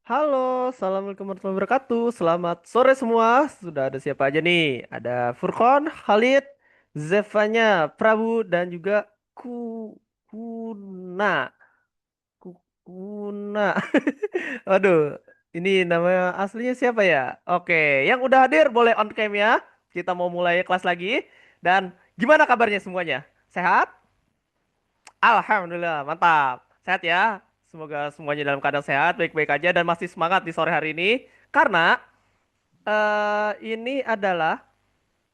Halo, Assalamualaikum warahmatullahi wabarakatuh. Selamat sore semua. Sudah ada siapa aja nih? Ada Furkon, Khalid, Zevanya, Prabu, dan juga Kuna. Kuna. Waduh, ini nama aslinya siapa ya? Oke, yang udah hadir boleh on cam ya. Kita mau mulai kelas lagi. Dan gimana kabarnya semuanya? Sehat? Alhamdulillah, mantap. Sehat ya. Semoga semuanya dalam keadaan sehat, baik-baik aja dan masih semangat di sore hari ini. Karena ini adalah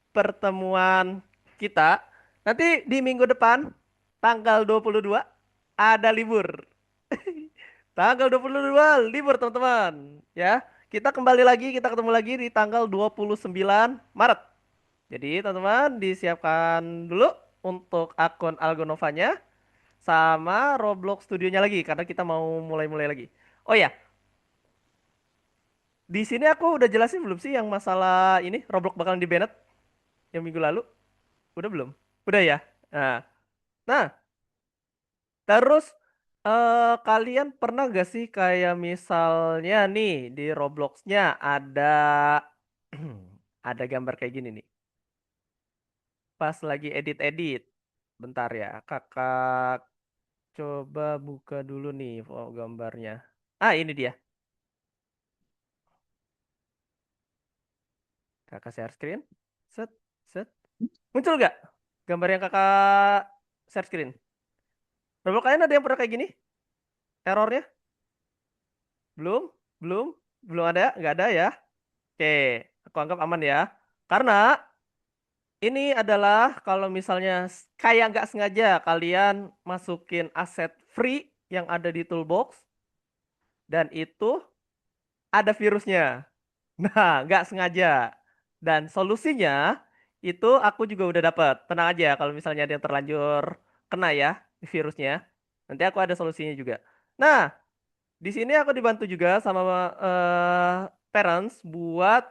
pertemuan kita. Nanti di minggu depan, tanggal 22 ada libur. Tanggal 22 libur teman-teman. Ya, kita kembali lagi, kita ketemu lagi di tanggal 29 Maret. Jadi teman-teman disiapkan dulu untuk akun Algonovanya sama Roblox studionya lagi karena kita mau mulai-mulai lagi. Oh ya, di sini aku udah jelasin belum sih yang masalah ini Roblox bakalan di banned yang minggu lalu? Udah belum? Udah ya. Nah, nah, terus kalian pernah gak sih kayak misalnya nih di Robloxnya ada ada gambar kayak gini nih. Pas lagi edit-edit. Bentar ya, kakak coba buka dulu nih gambarnya. Ah, ini dia. Kakak share screen. Set, set. Muncul gak gambar yang kakak share screen? Roblox kalian ada yang pernah kayak gini? Errornya? Belum? Belum? Belum ada? Nggak ada ya? Oke, aku anggap aman ya. Karena ini adalah kalau misalnya kayak nggak sengaja kalian masukin aset free yang ada di toolbox dan itu ada virusnya. Nah, nggak sengaja. Dan solusinya itu aku juga udah dapat. Tenang aja kalau misalnya ada yang terlanjur kena ya virusnya. Nanti aku ada solusinya juga. Nah, di sini aku dibantu juga sama parents buat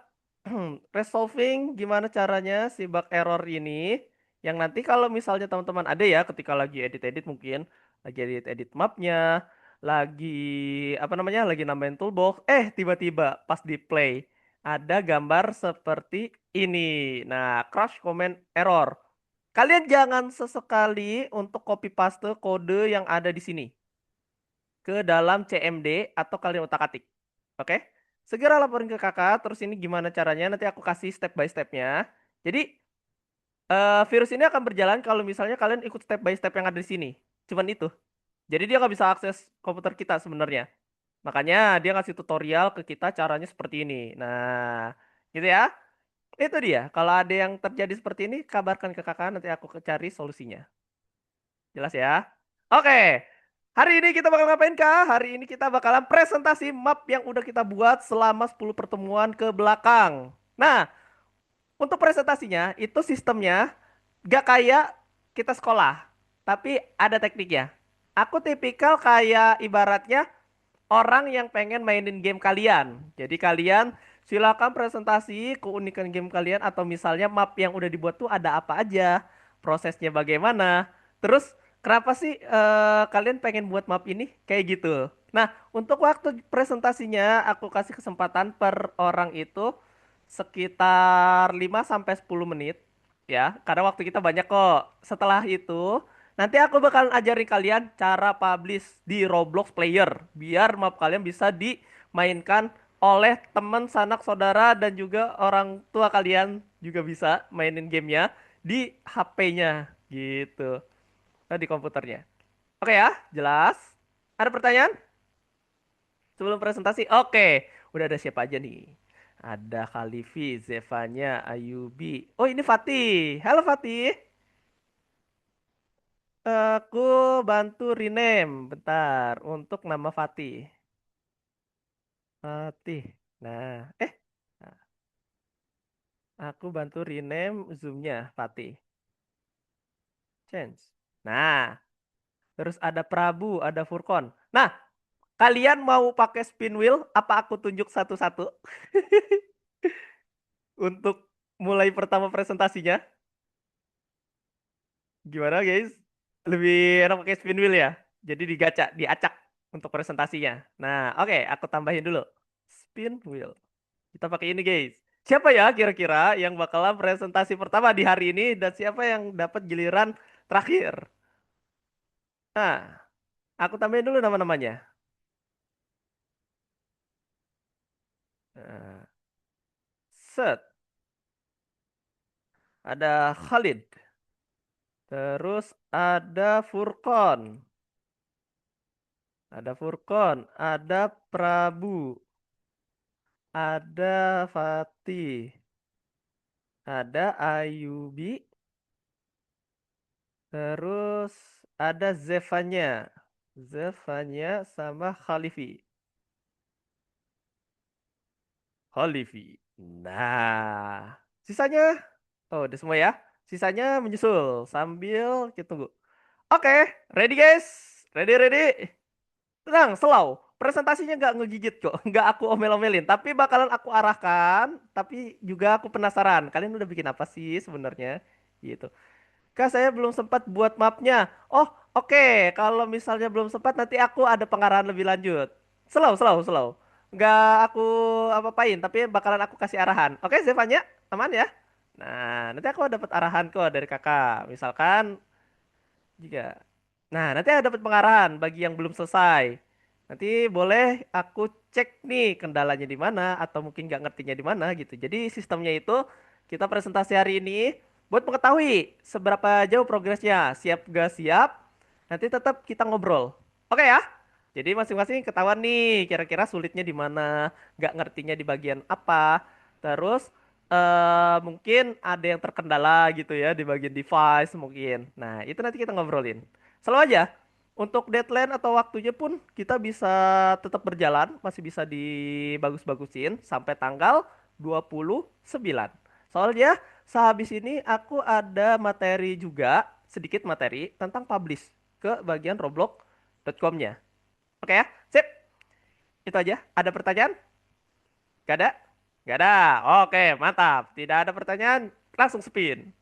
resolving gimana caranya si bug error ini. Yang nanti kalau misalnya teman-teman ada ya ketika lagi edit-edit mungkin lagi edit-edit mapnya, lagi apa namanya, lagi nambahin toolbox, tiba-tiba pas di play ada gambar seperti ini. Nah, crash comment error. Kalian jangan sesekali untuk copy paste kode yang ada di sini ke dalam CMD atau kalian utak-atik. Oke? Segera laporin ke kakak, terus ini gimana caranya, nanti aku kasih step by stepnya. Jadi, virus ini akan berjalan kalau misalnya kalian ikut step by step yang ada di sini. Cuman itu. Jadi dia nggak bisa akses komputer kita sebenarnya. Makanya dia ngasih tutorial ke kita caranya seperti ini. Nah, gitu ya. Itu dia. Kalau ada yang terjadi seperti ini, kabarkan ke kakak, nanti aku cari solusinya. Jelas ya? Oke. Hari ini kita bakal ngapain kah? Hari ini kita bakalan presentasi map yang udah kita buat selama 10 pertemuan ke belakang. Nah, untuk presentasinya itu sistemnya gak kayak kita sekolah, tapi ada tekniknya. Aku tipikal kayak ibaratnya orang yang pengen mainin game kalian. Jadi kalian silakan presentasi keunikan game kalian atau misalnya map yang udah dibuat tuh ada apa aja, prosesnya bagaimana. Terus kenapa sih kalian pengen buat map ini kayak gitu. Nah, untuk waktu presentasinya aku kasih kesempatan per orang itu sekitar 5 sampai 10 menit ya, karena waktu kita banyak kok. Setelah itu nanti aku bakal ajarin kalian cara publish di Roblox Player biar map kalian bisa dimainkan oleh teman sanak saudara dan juga orang tua kalian juga bisa mainin gamenya di HP-nya gitu. Nah, di komputernya. Oke ya, jelas? Ada pertanyaan sebelum presentasi? Oke, udah ada siapa aja nih? Ada Khalifi, Zevanya, Ayubi. Oh, ini Fatih. Halo Fatih. Aku bantu rename bentar untuk nama Fatih. Fatih. Nah, nah, aku bantu rename zoomnya Fatih. Change. Nah, terus ada Prabu, ada Furkon. Nah, kalian mau pakai spin wheel? Apa aku tunjuk satu-satu untuk mulai pertama presentasinya? Gimana guys? Lebih enak pakai spin wheel ya? Jadi digaca, diacak. untuk presentasinya. Nah, oke, aku tambahin dulu. Spin wheel. Kita pakai ini, guys. Siapa ya kira-kira yang bakalan presentasi pertama di hari ini dan siapa yang dapat giliran terakhir? Nah, aku tambahin dulu nama-namanya. Nah, set. Ada Khalid. Terus ada Furkon. Ada Furkon. Ada Prabu. Ada Fatih. Ada Ayubi. Terus ada Zevanya. Zevanya sama Khalifi. Khalifi. Nah, sisanya, oh udah semua ya. Sisanya menyusul sambil kita tunggu. Oke, ready guys? Ready, ready? Tenang, slow. Presentasinya nggak ngegigit kok, nggak aku omel-omelin. Tapi bakalan aku arahkan. Tapi juga aku penasaran. Kalian udah bikin apa sih sebenarnya? Gitu. Kak, saya belum sempat buat mapnya. Oh, oke. Kalau misalnya belum sempat, nanti aku ada pengarahan lebih lanjut. Slow, slow, slow. Nggak aku apa-apain, tapi bakalan aku kasih arahan. Oke, Zevanya, aman ya? Nah, nanti aku dapat arahan kok dari kakak. Misalkan jika. Nah, nanti ada dapat pengarahan bagi yang belum selesai. Nanti boleh aku cek nih kendalanya di mana atau mungkin nggak ngertinya di mana gitu. Jadi sistemnya itu kita presentasi hari ini buat mengetahui seberapa jauh progresnya. Siap gak siap? Nanti tetap kita ngobrol. Oke ya? Jadi masing-masing ketahuan nih kira-kira sulitnya di mana, nggak ngertinya di bagian apa. Terus mungkin ada yang terkendala gitu ya di bagian device mungkin. Nah, itu nanti kita ngobrolin. Selalu aja. Untuk deadline atau waktunya pun kita bisa tetap berjalan, masih bisa dibagus-bagusin sampai tanggal 29. Soalnya sehabis ini aku ada materi juga, sedikit materi tentang publish ke bagian roblox.com-nya. Oke ya? Sip. Itu aja. Ada pertanyaan? Gak ada? Gak ada. Oke, mantap. Tidak ada pertanyaan, langsung spin.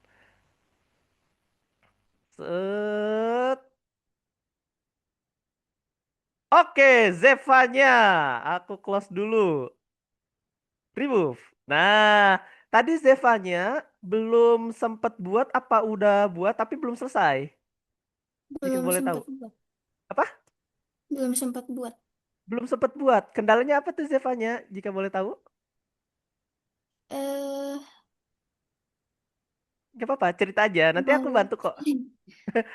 Set. Oke, Zevanya. Aku close dulu. Remove. Nah, tadi Zevanya belum sempat buat apa udah buat tapi belum selesai. Jika Belum boleh tahu. sempat buat. Apa? Belum sempat buat. Belum sempat buat. Kendalanya apa tuh Zevanya? Jika boleh tahu. Eh, Gak apa-apa, cerita aja. Nanti aku bantu kok. kemarin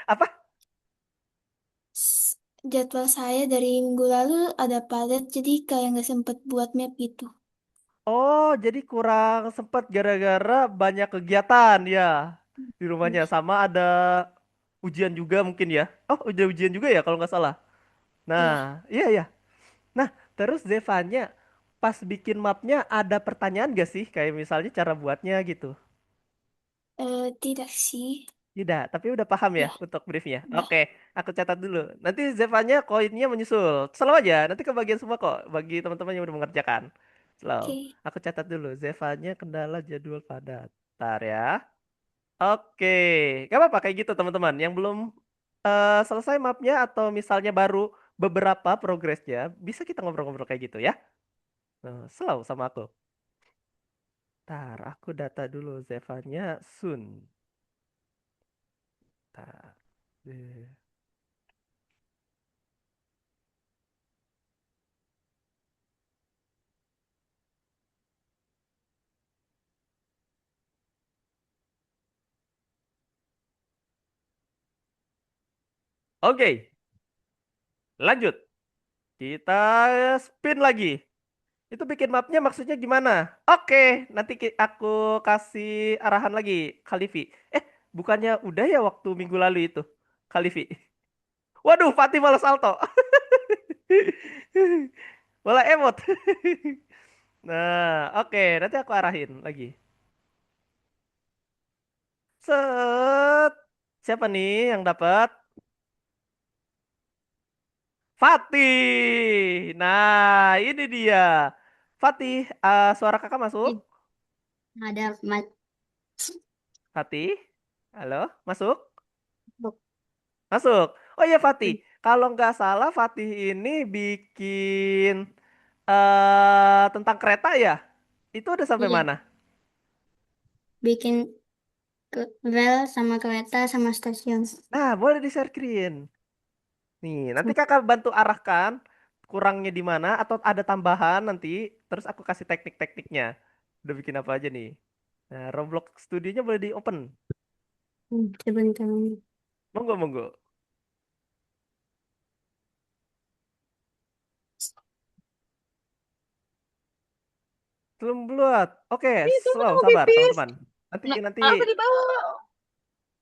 Apa? jadwal saya dari minggu lalu ada padat, jadi kayak nggak sempat buat map gitu. Oh, jadi kurang sempat gara-gara banyak kegiatan ya di rumahnya. Iya, Sama ada ujian juga mungkin ya. Oh, udah ujian juga ya kalau nggak salah. iya. Nah, iya ya. Nah, terus Zevanya pas bikin mapnya ada pertanyaan gak sih? Kayak misalnya cara buatnya gitu. Tidak sih. Tidak, tapi udah paham ya Ya, untuk briefnya. udah. Oke, aku catat dulu. Nanti Zevanya koinnya menyusul. Selalu aja, nanti kebagian semua kok. Bagi teman-teman yang udah mengerjakan. Selalu. Oke. Aku catat dulu. Zevanya kendala jadwal padat. Ntar ya. Oke, gak apa-apa kayak gitu teman-teman. Yang belum selesai mapnya atau misalnya baru beberapa progresnya, bisa kita ngobrol-ngobrol kayak gitu ya. Selalu sama aku. Ntar aku data dulu Zevanya Sun. Ntar. Eh, Oke, lanjut. Kita spin lagi. Itu bikin mapnya maksudnya gimana? Oke, nanti aku kasih arahan lagi, Khalifi. Bukannya udah ya waktu minggu lalu itu, Khalifi. Waduh, Fatih malah salto. Malah emot. Nah, oke, nanti aku arahin lagi. Set. Siapa nih yang dapat? Fatih. Nah, ini dia. Fatih, suara kakak masuk? Ih, ada Fatih, halo, masuk? MacBook. Masuk. Oh iya Fatih, Hmm. Kalau nggak salah Fatih ini bikin tentang kereta ya? Itu udah sampai Iya, mana? bikin rel sama kereta sama stasiun. Nah, boleh di-share screen. Nih, nanti kakak bantu arahkan kurangnya di mana atau ada tambahan nanti, terus aku kasih teknik-tekniknya. Udah bikin apa aja nih? Nah, Roblox Studionya boleh di open. Sebentar. Monggo, monggo. Belum buat. Oke, Ih, teman slow, aku sabar pipis. teman-teman. Nanti Nggak, nanti aku di bawah.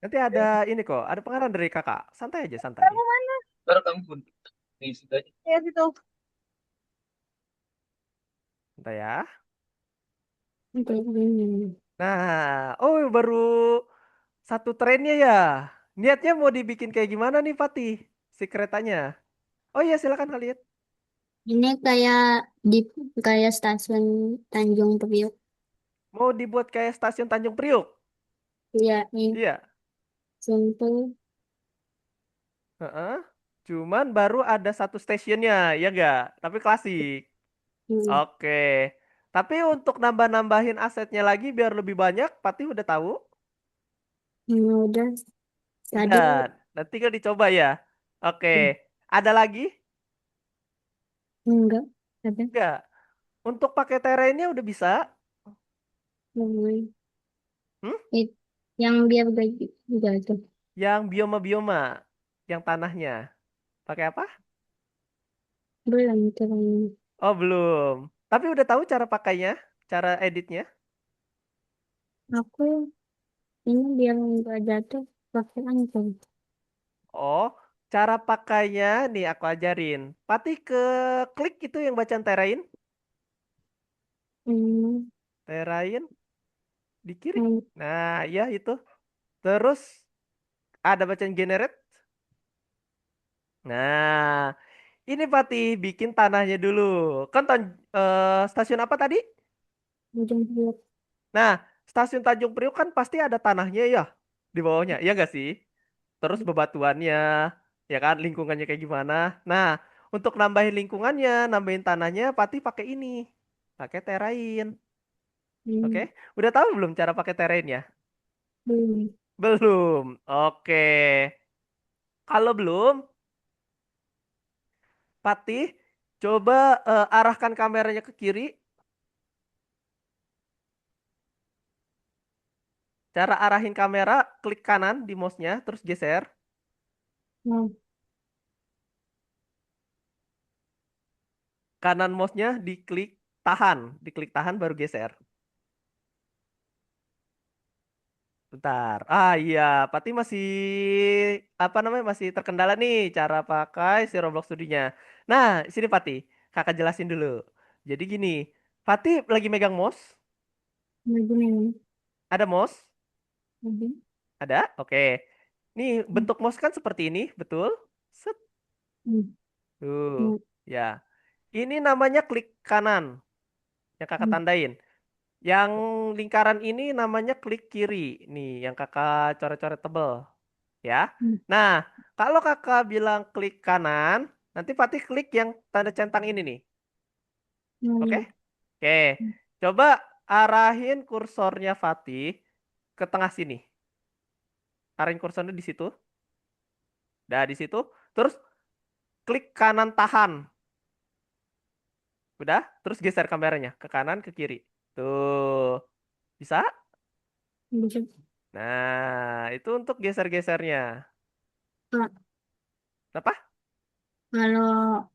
nanti ada ini kok, ada pengarahan dari kakak. Santai aja, santai. Kamu mana? Baru kamu pun. Di situ aja. Ya, situ. Santai ya. Untuk ini. Nah, oh baru satu trennya ya. Niatnya mau dibikin kayak gimana nih Fatih? Si keretanya. Oh iya, silakan kak lihat. Ini di kayak stasiun Tanjung Priok. Mau dibuat kayak stasiun Tanjung Priuk. Iya, ini Iya. simple. Heeh. Cuman baru ada satu stasiunnya, ya enggak? Tapi klasik. Hmm. Oke. Tapi untuk nambah-nambahin asetnya lagi biar lebih banyak, Fatih udah tahu? Udah tadi Udah. Nanti tinggal dicoba ya. Oke. Ada lagi? enggak ada. Enggak. Untuk pakai terrainnya udah bisa? Hmm. Hmm? It- yang biar gaji juga tuh. Yang bioma-bioma, yang tanahnya. Pakai apa? Belum terang. Oh, belum. Tapi udah tahu cara pakainya, cara editnya? Aku ini biar nggak jatuh pakai ancol. Oh, cara pakainya nih aku ajarin. Pati ke klik itu yang bacaan terain, Hmm. terain di kiri. Hmm. Nah, ya itu. Terus ada bacaan generate. Nah, ini Pati bikin tanahnya dulu. Kan stasiun apa tadi? Ujung Priok. Nah, stasiun Tanjung Priok kan pasti ada tanahnya ya di bawahnya, ya nggak sih? Terus bebatuannya, ya kan, lingkungannya kayak gimana. Nah, untuk nambahin lingkungannya, nambahin tanahnya, Pati pakai ini, pakai terain. Oke, Hmm. udah tahu belum cara pakai terainnya? Belum. Belum. Oke, kalau belum, Pati coba arahkan kameranya ke kiri. Cara arahin kamera, klik kanan di mouse-nya, terus geser. Nah, Kanan mouse-nya diklik tahan baru geser. Bentar. Ah iya, Pati masih apa namanya masih terkendala nih cara pakai si Roblox Studio-nya. Nah, sini Pati, kakak jelasin dulu. Jadi gini, Pati lagi megang mouse, lagi nih. ada mouse, Lagi. ada, oke. Nih Hmm. bentuk mouse kan seperti ini, betul? Set, Hmm. tuh, Hmm. ya. Ini namanya klik kanan yang kakak Hmm. tandain. Yang lingkaran ini namanya klik kiri, nih yang kakak coret-coret tebel. Ya. Hmm. Nah, kalau kakak bilang klik kanan, nanti Fatih klik yang tanda centang ini nih. Nah, Oke? iya. Oke. Coba arahin kursornya Fatih ke tengah sini. Arahin kursornya di situ. Dah di situ. Terus klik kanan tahan. Udah? Terus geser kameranya ke kanan ke kiri. Tuh. Bisa? Bisa. Nah, itu untuk geser-gesernya. Kak, Apa? kalau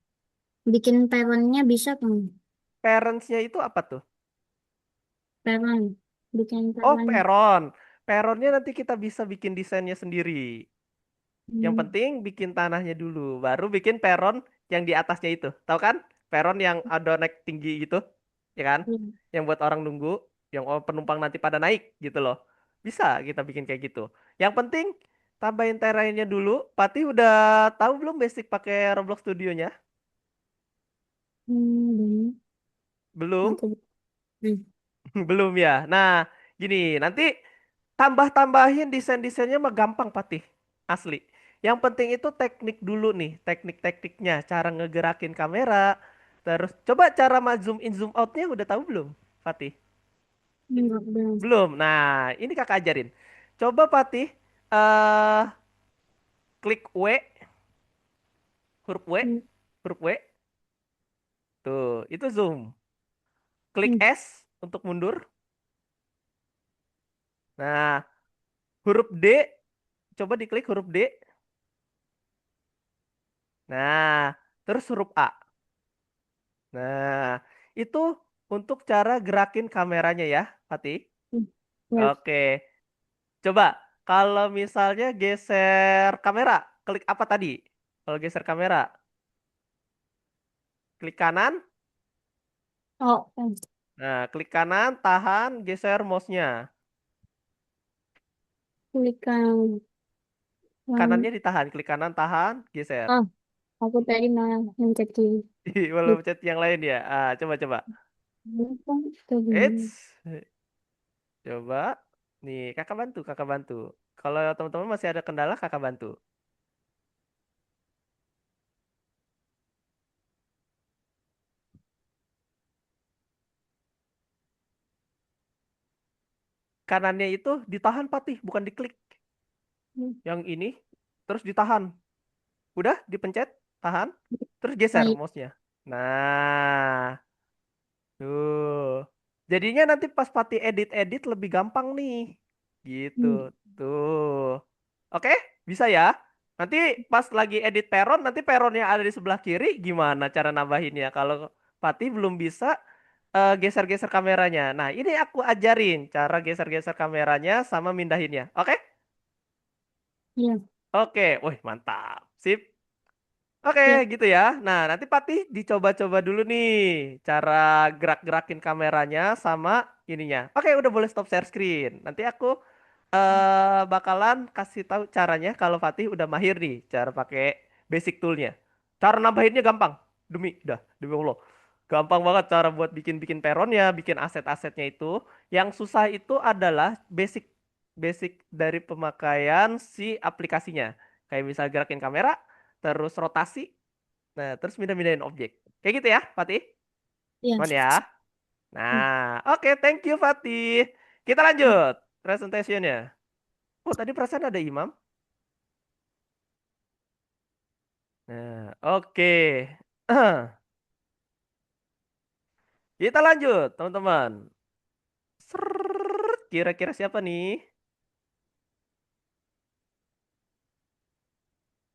bikin peronnya bisa kan? Parentsnya itu apa tuh? Peron. Bikin Oh, peron. peron. Peronnya nanti kita bisa bikin desainnya sendiri. Yang Hmm. penting bikin tanahnya dulu, baru bikin peron yang di atasnya itu. Tahu kan? Peron yang ada naik tinggi gitu, ya kan? Iya. Yang buat orang nunggu, yang penumpang nanti pada naik gitu loh. Bisa kita bikin kayak gitu. Yang penting tambahin terrainnya dulu. Pati udah tahu belum basic pakai Roblox Studionya? Hmm. Belum? Aku. Hmm. Belum ya. Nah, gini, nanti tambah-tambahin desain-desainnya mah gampang, Patih. Asli. Yang penting itu teknik dulu nih, teknik-tekniknya, cara ngegerakin kamera. Terus coba cara zoom in zoom outnya udah tahu belum, Fatih? Belum. Belum. Nah, ini kakak ajarin. Coba Fatih, eh klik W, huruf W, Hmm. huruf W. Tuh, itu zoom. Klik Hmm. S untuk mundur. Nah, huruf D, coba diklik huruf D. Nah, terus huruf A. Nah, itu untuk cara gerakin kameranya ya, Fatih. Hmm. Ya. Oke, coba kalau misalnya geser kamera, klik apa tadi? Kalau geser kamera, klik kanan. Oh, Nah, klik kanan, tahan, geser mouse-nya. klik kanan. Kanannya ditahan, klik kanan, tahan, geser. Ah, aku tadi malah mencet kiri. Belum Klik chat yang lain ya. Ah, coba. apa tadi? Eits, coba. Nih, kakak bantu. Kalau teman-teman masih ada kendala, kakak bantu. Kanannya itu ditahan, Patih, bukan diklik. Hmm. Yang ini, terus ditahan. Udah, dipencet, tahan, terus geser Baik. mouse-nya. Nah, tuh. Jadinya nanti pas Patih edit-edit lebih gampang nih. Gitu. Hmm. Tuh. Oke, bisa ya. Nanti pas lagi edit peron, nanti peronnya ada di sebelah kiri, gimana cara nambahinnya? Kalau Patih belum bisa geser-geser kameranya. Nah, ini aku ajarin cara geser-geser kameranya sama mindahinnya. Oke? Ya. Oke, wih mantap. Sip. Oke, Ya. gitu ya. Nah, nanti Patih dicoba-coba dulu nih cara gerak-gerakin kameranya sama ininya. Oke, udah boleh stop share screen. Nanti aku bakalan kasih tahu caranya kalau Fatih udah mahir nih cara pakai basic toolnya. Cara nambahinnya gampang. Demi Allah. Gampang banget cara buat bikin-bikin peronnya, bikin aset-asetnya itu. Yang susah itu adalah basic basic dari pemakaian si aplikasinya. Kayak misal gerakin kamera, terus rotasi, nah terus mindahin objek. Kayak gitu ya, Fatih? Ya. Cuman ya. Hmm. Nah, oke, thank you Fatih. Kita lanjut presentationnya. Oh, tadi perasaan ada Imam. Nah, oke. Kita lanjut, teman-teman. Serrrrt, kira-kira siapa nih?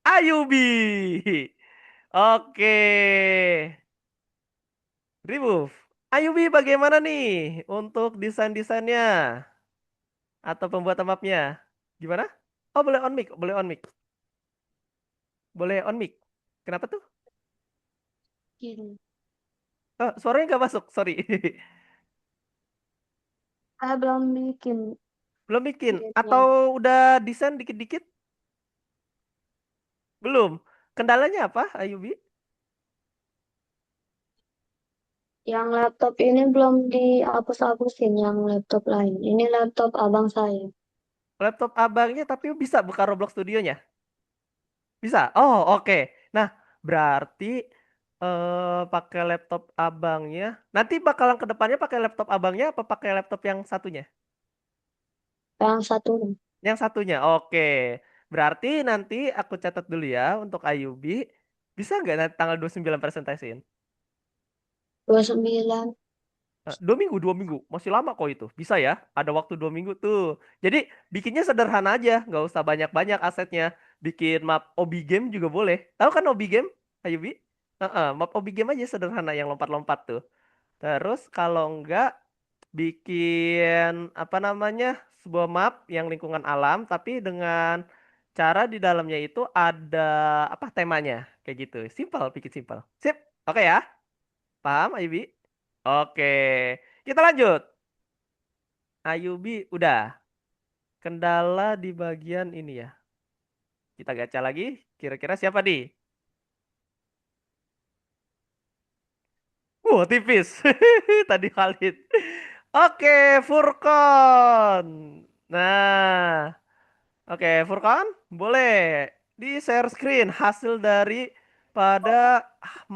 Ayubi. Oke. Remove. Ayubi bagaimana nih untuk desain-desainnya atau pembuatan mapnya? Gimana? Oh, boleh on mic, boleh on mic. Boleh on mic. Kenapa tuh? Kiri. Oh, suaranya nggak masuk, sorry. Saya belum bikin Belum bikin. filenya. Atau udah desain dikit-dikit? Belum. Kendalanya apa, Ayubi? Yang laptop ini belum dihapus-hapusin yang laptop lain. Ini laptop abang saya. Laptop abangnya tapi bisa buka Roblox Studionya? Bisa? Oh, oke. Nah, berarti pakai laptop abangnya. Nanti bakalan ke depannya pakai laptop abangnya apa pakai laptop yang satunya? Yang satu Yang satunya, oke. Berarti nanti aku catat dulu ya untuk Ayubi. Bisa nggak nanti tanggal 29 presentasiin? 29. 2 minggu, 2 minggu. Masih lama kok itu. Bisa ya? Ada waktu 2 minggu tuh. Jadi bikinnya sederhana aja. Nggak usah banyak-banyak asetnya. Bikin map obi game juga boleh. Tahu kan obi game? Ayubi? Heeh, map obi game aja sederhana yang lompat-lompat tuh. Terus kalau enggak bikin apa namanya? Sebuah map yang lingkungan alam tapi dengan cara di dalamnya itu ada apa temanya kayak gitu. Simpel, bikin simpel. Sip. Oke ya. Paham Ayubi? Oke. Kita lanjut. Ayubi udah. Kendala di bagian ini ya. Kita gacha lagi. Kira-kira siapa nih? Wah, tipis. Tadi Khalid. Oke, Furkon. Nah, oke, Furkon, boleh Di share screen hasil dari pada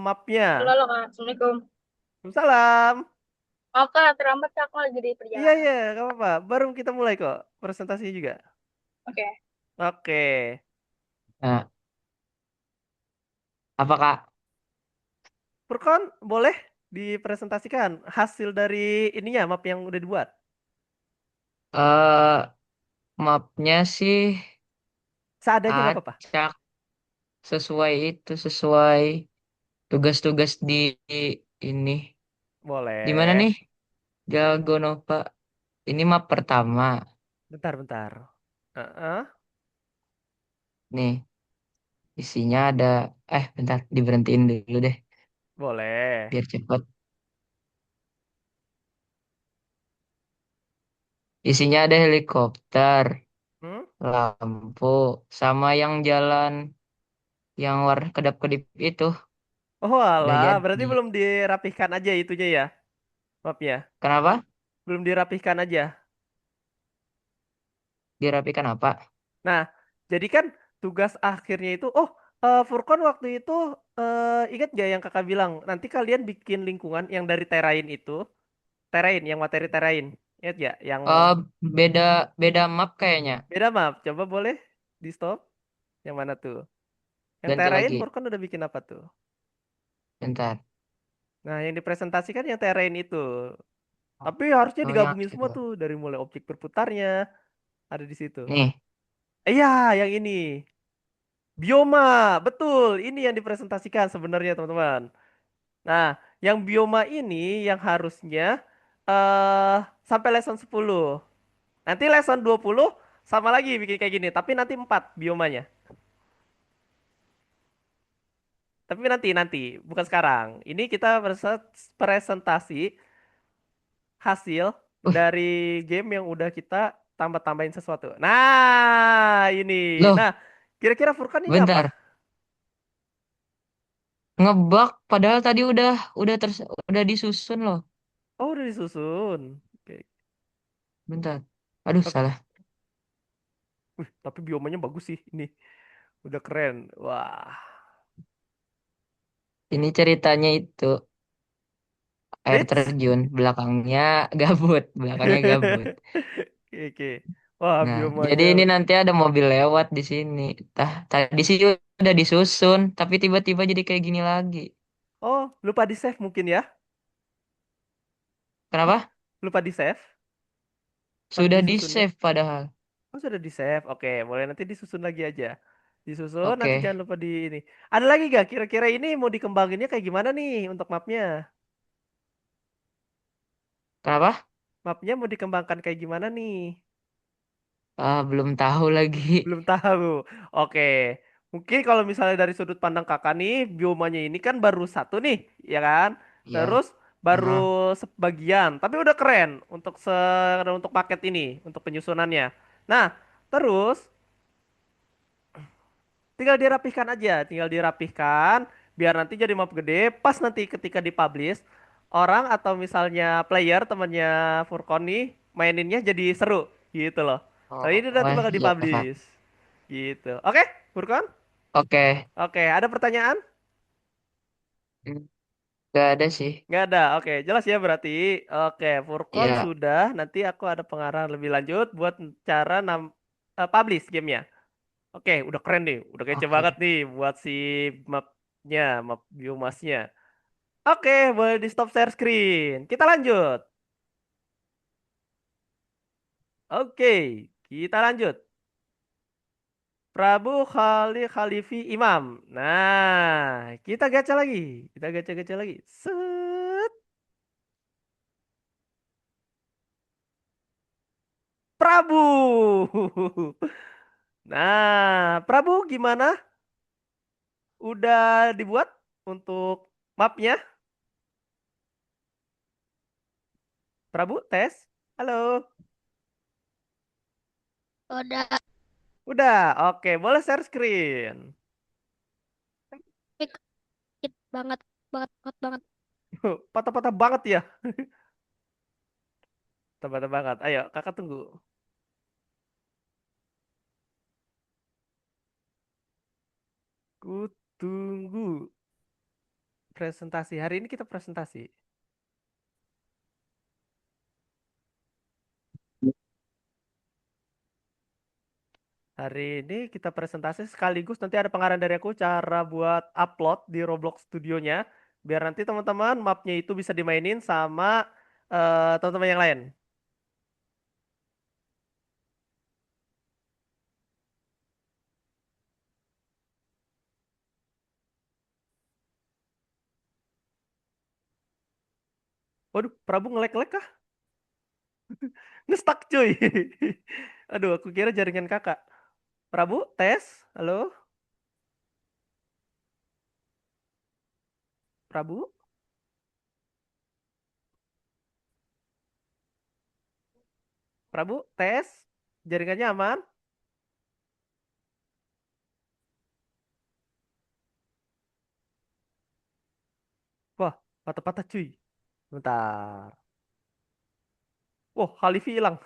mapnya. Halo, halo, Kak. Assalamualaikum. Salam. Maaf, Kak, terlambat, Kak. Aku lagi di Iya, perjalanan. iya, gak apa-apa. Baru kita mulai kok presentasinya juga. Oke. Oke. Nah, apa Kak? Furkon, boleh dipresentasikan hasil dari ininya, map yang udah dibuat. Eh, mapnya sih Seadanya nggak apa-apa. acak sesuai itu, sesuai tugas-tugas di ini. Di mana Boleh. nih? Jago Nova. Ini map pertama. Bentar, bentar. Heeh, Nih, isinya ada. Bentar, diberhentiin dulu deh, boleh. biar cepet. Isinya ada helikopter, Hmm? lampu, sama yang jalan yang warna kedap-kedip itu. Oh Udah alah, berarti jadi. belum dirapihkan aja itunya ya, mapnya. Kenapa? Belum dirapihkan aja. Dirapikan apa? Nah, jadi kan tugas akhirnya itu, oh, Furkon waktu itu ingat gak yang kakak bilang, nanti kalian bikin lingkungan yang dari Terrain itu, Terrain, yang materi Terrain. Ingat gak? Yang Eh, beda beda map kayaknya. beda map, coba boleh di stop. Yang mana tuh? Yang Ganti Terrain lagi. Furkon udah bikin apa tuh? Bentar. Nah, yang dipresentasikan yang Terrain itu. Tapi harusnya Oh, yang digabungin semua kedua. tuh, dari mulai objek berputarnya, ada di situ. Nih. Iya, yang ini. Bioma, betul. Ini yang dipresentasikan sebenarnya, teman-teman. Nah, yang bioma ini yang harusnya eh sampai lesson 10. Nanti lesson 20 sama lagi bikin kayak gini, tapi nanti 4 biomanya. Tapi nanti, bukan sekarang. Ini kita presentasi hasil Uh, dari game yang udah kita tambah-tambahin sesuatu. Nah, ini. loh, Nah, kira-kira Furkan ini apa? bentar. Ngebug padahal tadi udah disusun loh. Oh, udah disusun. Oke. Bentar. Aduh, Oke. salah. Wih, tapi biomanya bagus sih ini. Udah keren. Wah. Ini ceritanya itu air Eits. terjun, belakangnya gabut, belakangnya gabut. Oke, oke. Wah, Nah, jadi biomanya. ini nanti ada mobil lewat di sini. Tadi sih udah disusun, tapi tiba-tiba jadi kayak gini lagi. Oh, lupa di save mungkin ya? Kenapa? Lupa di save pas Sudah disusunnya. di-save padahal. Oh, sudah di save. Oke, boleh nanti disusun lagi aja. Disusun, nanti Oke. jangan lupa di ini. Ada lagi gak? Kira-kira ini mau dikembanginnya kayak gimana nih untuk mapnya? Kenapa? Mapnya mau dikembangkan kayak gimana nih? Belum tahu lagi. Belum tahu. Oke. Mungkin kalau misalnya dari sudut pandang kakak nih, biomanya ini kan baru satu nih, ya kan? Ya. Terus baru Heeh. sebagian, tapi udah keren untuk untuk paket ini, untuk penyusunannya. Nah, terus tinggal dirapihkan aja, tinggal dirapihkan biar nanti jadi map gede. Pas nanti ketika dipublish, orang atau misalnya player temannya Furkon nih maininnya jadi seru gitu loh. Soalnya ini nanti Oh, bakal iya, Kak. dipublish gitu. Oke, Furkon? Oke. Oke, ada pertanyaan? Hmm, Gak ada sih. Nggak ada. Oke, jelas ya berarti. Oke, Furkon Ya. sudah. Nanti aku ada pengarahan lebih lanjut buat cara publish gamenya. Oke, udah keren nih. Udah kece banget Oke. nih buat si mapnya, map biomasnya. Oke, boleh di stop share screen. Kita lanjut. Oke, kita lanjut. Prabu Khalifi Imam. Nah, kita gacha lagi. Kita gacha-gacha lagi. Set. Prabu. Nah, Prabu gimana? Udah dibuat untuk mapnya? Prabu, tes. Halo. Udah Udah. Oke, boleh share screen. dikit banget, banget, banget, banget. Patah-patah banget ya. Patah-patah banget. Ayo, kakak tunggu. Ku tunggu presentasi. Hari ini kita presentasi. Hari ini kita presentasi sekaligus nanti ada pengarahan dari aku cara buat upload di Roblox Studionya biar nanti teman-teman mapnya itu bisa dimainin sama teman-teman yang lain. Waduh, Prabu ngelek-ngelek kah? Ngestak cuy. Aduh, aku kira jaringan kakak. Prabu, tes. Halo, Prabu. Prabu, tes. Jaringannya aman? Wah, patah-patah cuy. Bentar. Wah, Halifi hilang.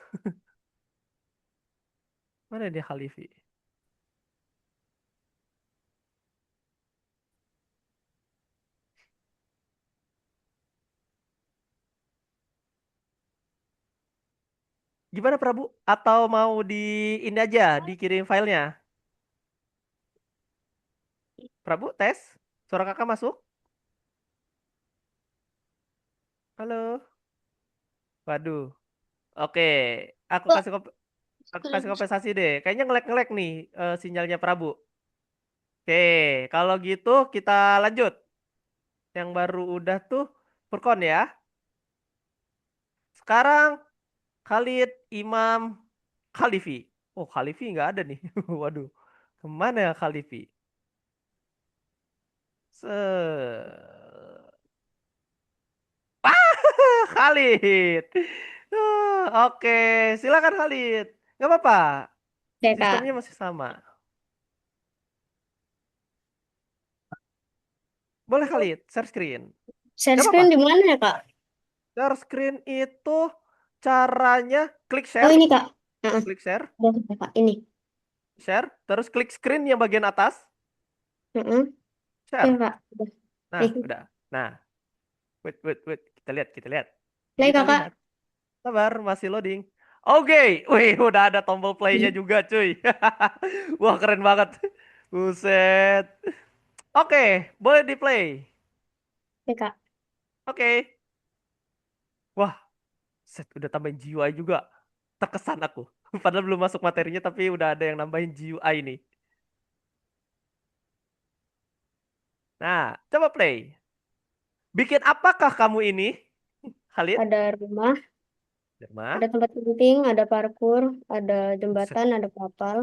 Mana dia Halifi? Gimana Prabu? Atau mau di ini aja, dikirim filenya? Prabu, tes. Suara kakak masuk? Halo. Waduh. Oke, aku Kok kasih aku kasih kompensasi deh. Kayaknya ngelek-ngelek nih sinyalnya Prabu. Oke, kalau gitu kita lanjut. Yang baru udah tuh Furkon ya. Sekarang Khalid, Imam, Khalifi. Oh, Khalifi nggak ada nih. Waduh. Kemana ya Khalifi? Se Khalid. Oke, silakan Khalid. Nggak apa-apa. deh Kak, Sistemnya masih sama. Boleh Khalid, share screen. share Nggak apa-apa. screen di mana ya Kak? Share screen itu caranya klik Oh share, ini Kak. Heeh, klik share, udah Kak, ini. share, terus klik screen yang bagian atas, Heeh, ya share. Kak. Udah. Nah, Ikut. udah. Nah, wait. Kita lihat, kita lihat. Play Kita Kakak. lihat. Sabar, masih loading. Oke, wih, udah ada tombol play-nya juga, cuy. Wah, keren banget. Buset. Oke, boleh di play. Oke Kak. Oke. Wah, set udah tambahin GUI juga. Terkesan aku. Padahal belum masuk materinya, tapi udah ada yang nambahin GUI nih. Nah, coba play. Bikin apakah kamu ini, Khalid? Ada rumah, Derma? ada tempat camping, ada parkur, ada Buset. jembatan, ada kapal,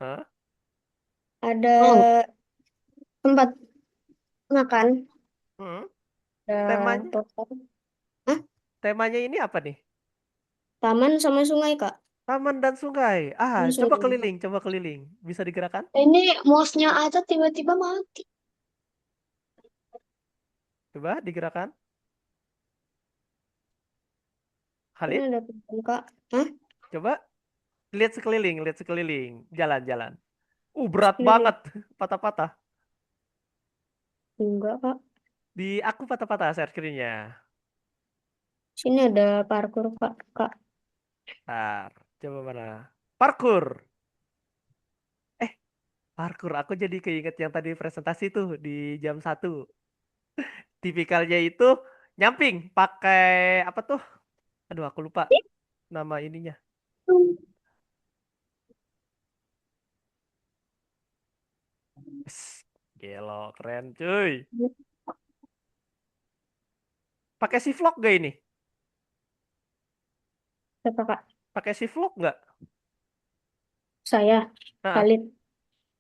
Hah? ada tempat makan, Hmm? ada Temanya, poster. Hah? temanya ini apa nih? Taman sama sungai Kak. Taman dan sungai. Ah, Ini coba sungai. keliling, coba keliling. Bisa digerakkan? Ini mouse-nya aja tiba-tiba mati. Coba digerakkan. Ini Khalid, ada pohon Kak. Hah? coba lihat sekeliling, lihat sekeliling. Jalan-jalan. Berat Sekeliling. banget. Patah-patah. Enggak Kak. Di aku patah-patah share screen-nya. Sini ada parkur Kak. Kak. Ntar, coba mana? Parkur. Eh, parkur. Aku jadi keinget yang tadi presentasi tuh di jam 1. Tipikalnya itu nyamping pakai apa tuh? Aduh, aku lupa nama ininya. Wes, gelo, keren cuy. Pakai si vlog gak ini? Siapa Kak? Pakai si vlog nggak? Saya, Nah, Khalid.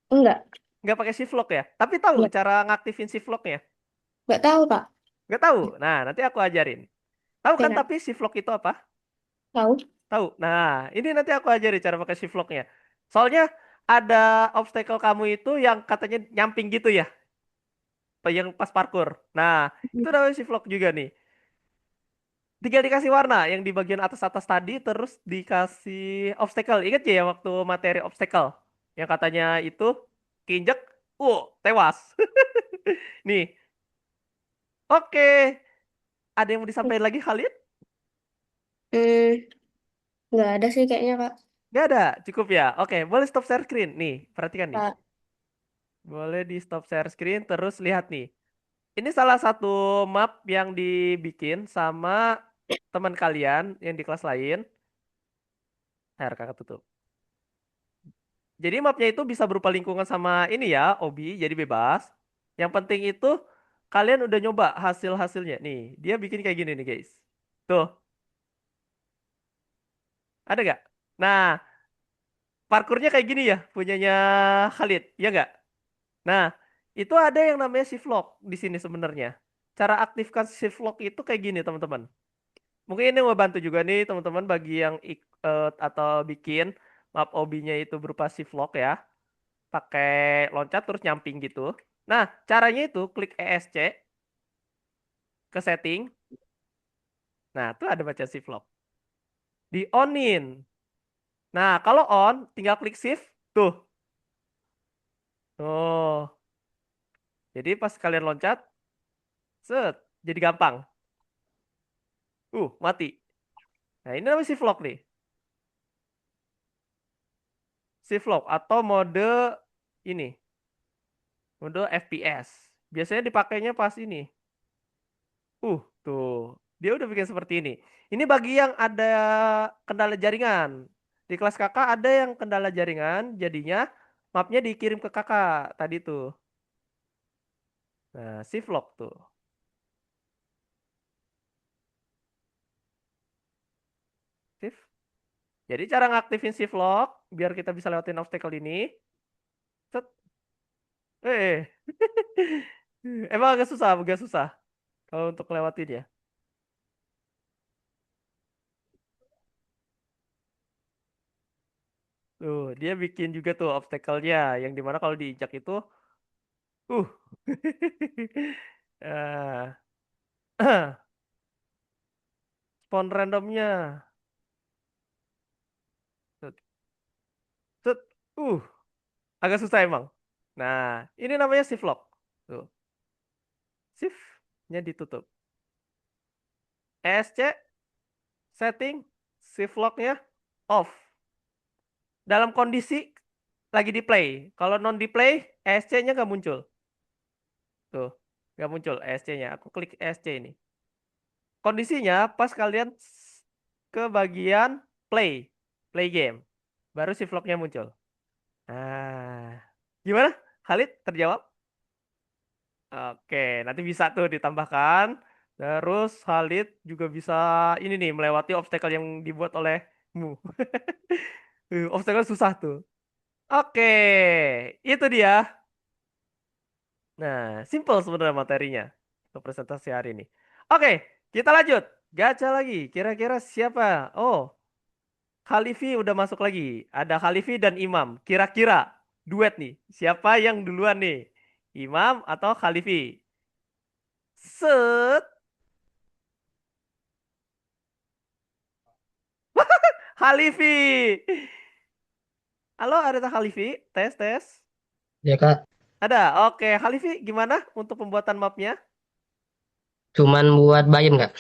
Enggak. nggak pakai si vlog ya? Tapi tahu Enggak. cara ngaktifin si vlognya? Enggak tahu Kak. Nggak tahu? Nah, nanti aku ajarin. Tahu Oke kan Kak. tapi si vlog itu apa? Tahu. Tahu. Nah, ini nanti aku ajarin cara pakai si vlognya. Soalnya ada obstacle kamu itu yang katanya nyamping gitu ya, yang pas parkur. Nah, itu namanya si vlog juga nih. Tinggal dikasih warna yang di bagian atas-atas tadi, terus dikasih obstacle. Ingat ya waktu materi obstacle yang katanya itu keinjek Tewas. Nih, oke. Ada yang mau disampaikan lagi, Khalid? Hmm, nggak ada sih kayaknya, Kak. Nggak ada, cukup ya. Oke, boleh stop share screen. Nih, perhatikan nih. Kak, Boleh di stop share screen, terus lihat nih. Ini salah satu map yang dibikin sama teman kalian yang di kelas lain. Kakak tutup. Jadi mapnya itu bisa berupa lingkungan sama ini ya, Obi, jadi bebas. Yang penting itu kalian udah nyoba hasil-hasilnya. Nih, dia bikin kayak gini nih, guys. Tuh, ada nggak? Nah, parkurnya kayak gini ya, punyanya Khalid, ya nggak? Nah, itu ada yang namanya shift lock di sini sebenarnya. Cara aktifkan shift lock itu kayak gini, teman-teman. Mungkin ini mau bantu juga nih, teman-teman, bagi yang atau bikin map OB-nya itu berupa shift lock ya. Pakai loncat terus nyamping gitu. Nah, caranya itu klik ESC ke setting. Nah, tuh ada baca shift lock. Di onin. Nah, kalau on tinggal klik shift tuh. Oh, jadi pas kalian loncat, set, jadi gampang. Mati. Nah, ini namanya shift lock nih. Shift lock atau mode ini, mode FPS. Biasanya dipakainya pas ini. Tuh. Dia udah bikin seperti ini. Ini bagi yang ada kendala jaringan. Di kelas kakak ada yang kendala jaringan, jadinya mapnya dikirim ke kakak tadi tuh. Nah, shift lock tuh. Shift. Jadi cara ngaktifin shift lock biar kita bisa lewatin obstacle ini. Set. Eh. Emang agak susah kalau untuk lewatin ya. Tuh, dia bikin juga tuh obstacle-nya yang dimana kalau diinjak itu uh. Ah. Spawn randomnya. Set, set. Uh, agak susah emang. Nah, ini namanya shift lock. Tuh, shift-nya ditutup. ESC setting shift lock-nya off. Dalam kondisi lagi di play. Kalau non di play, ESC-nya nggak muncul. Tuh, nggak muncul ESC-nya. Aku klik ESC ini. Kondisinya pas kalian ke bagian play, play game, baru shift lock-nya muncul. Nah, gimana? Khalid terjawab? Oke, nanti bisa tuh ditambahkan. Terus Khalid juga bisa ini nih melewati obstacle yang dibuat olehmu. Obstacle susah tuh. Oke, itu dia. Nah, simple sebenarnya materinya untuk presentasi hari ini. Oke, kita lanjut. Gacha lagi. Kira-kira siapa? Oh, Khalifi udah masuk lagi. Ada Khalifi dan Imam. Kira-kira duet nih. Siapa yang duluan nih? Imam atau Khalifi? Set. Khalifi. Halo, ada Khalifi? Tes, tes. Ya Kak, Ada. Oke, Khalifi gimana untuk pembuatan mapnya? cuman buat bayam Kak,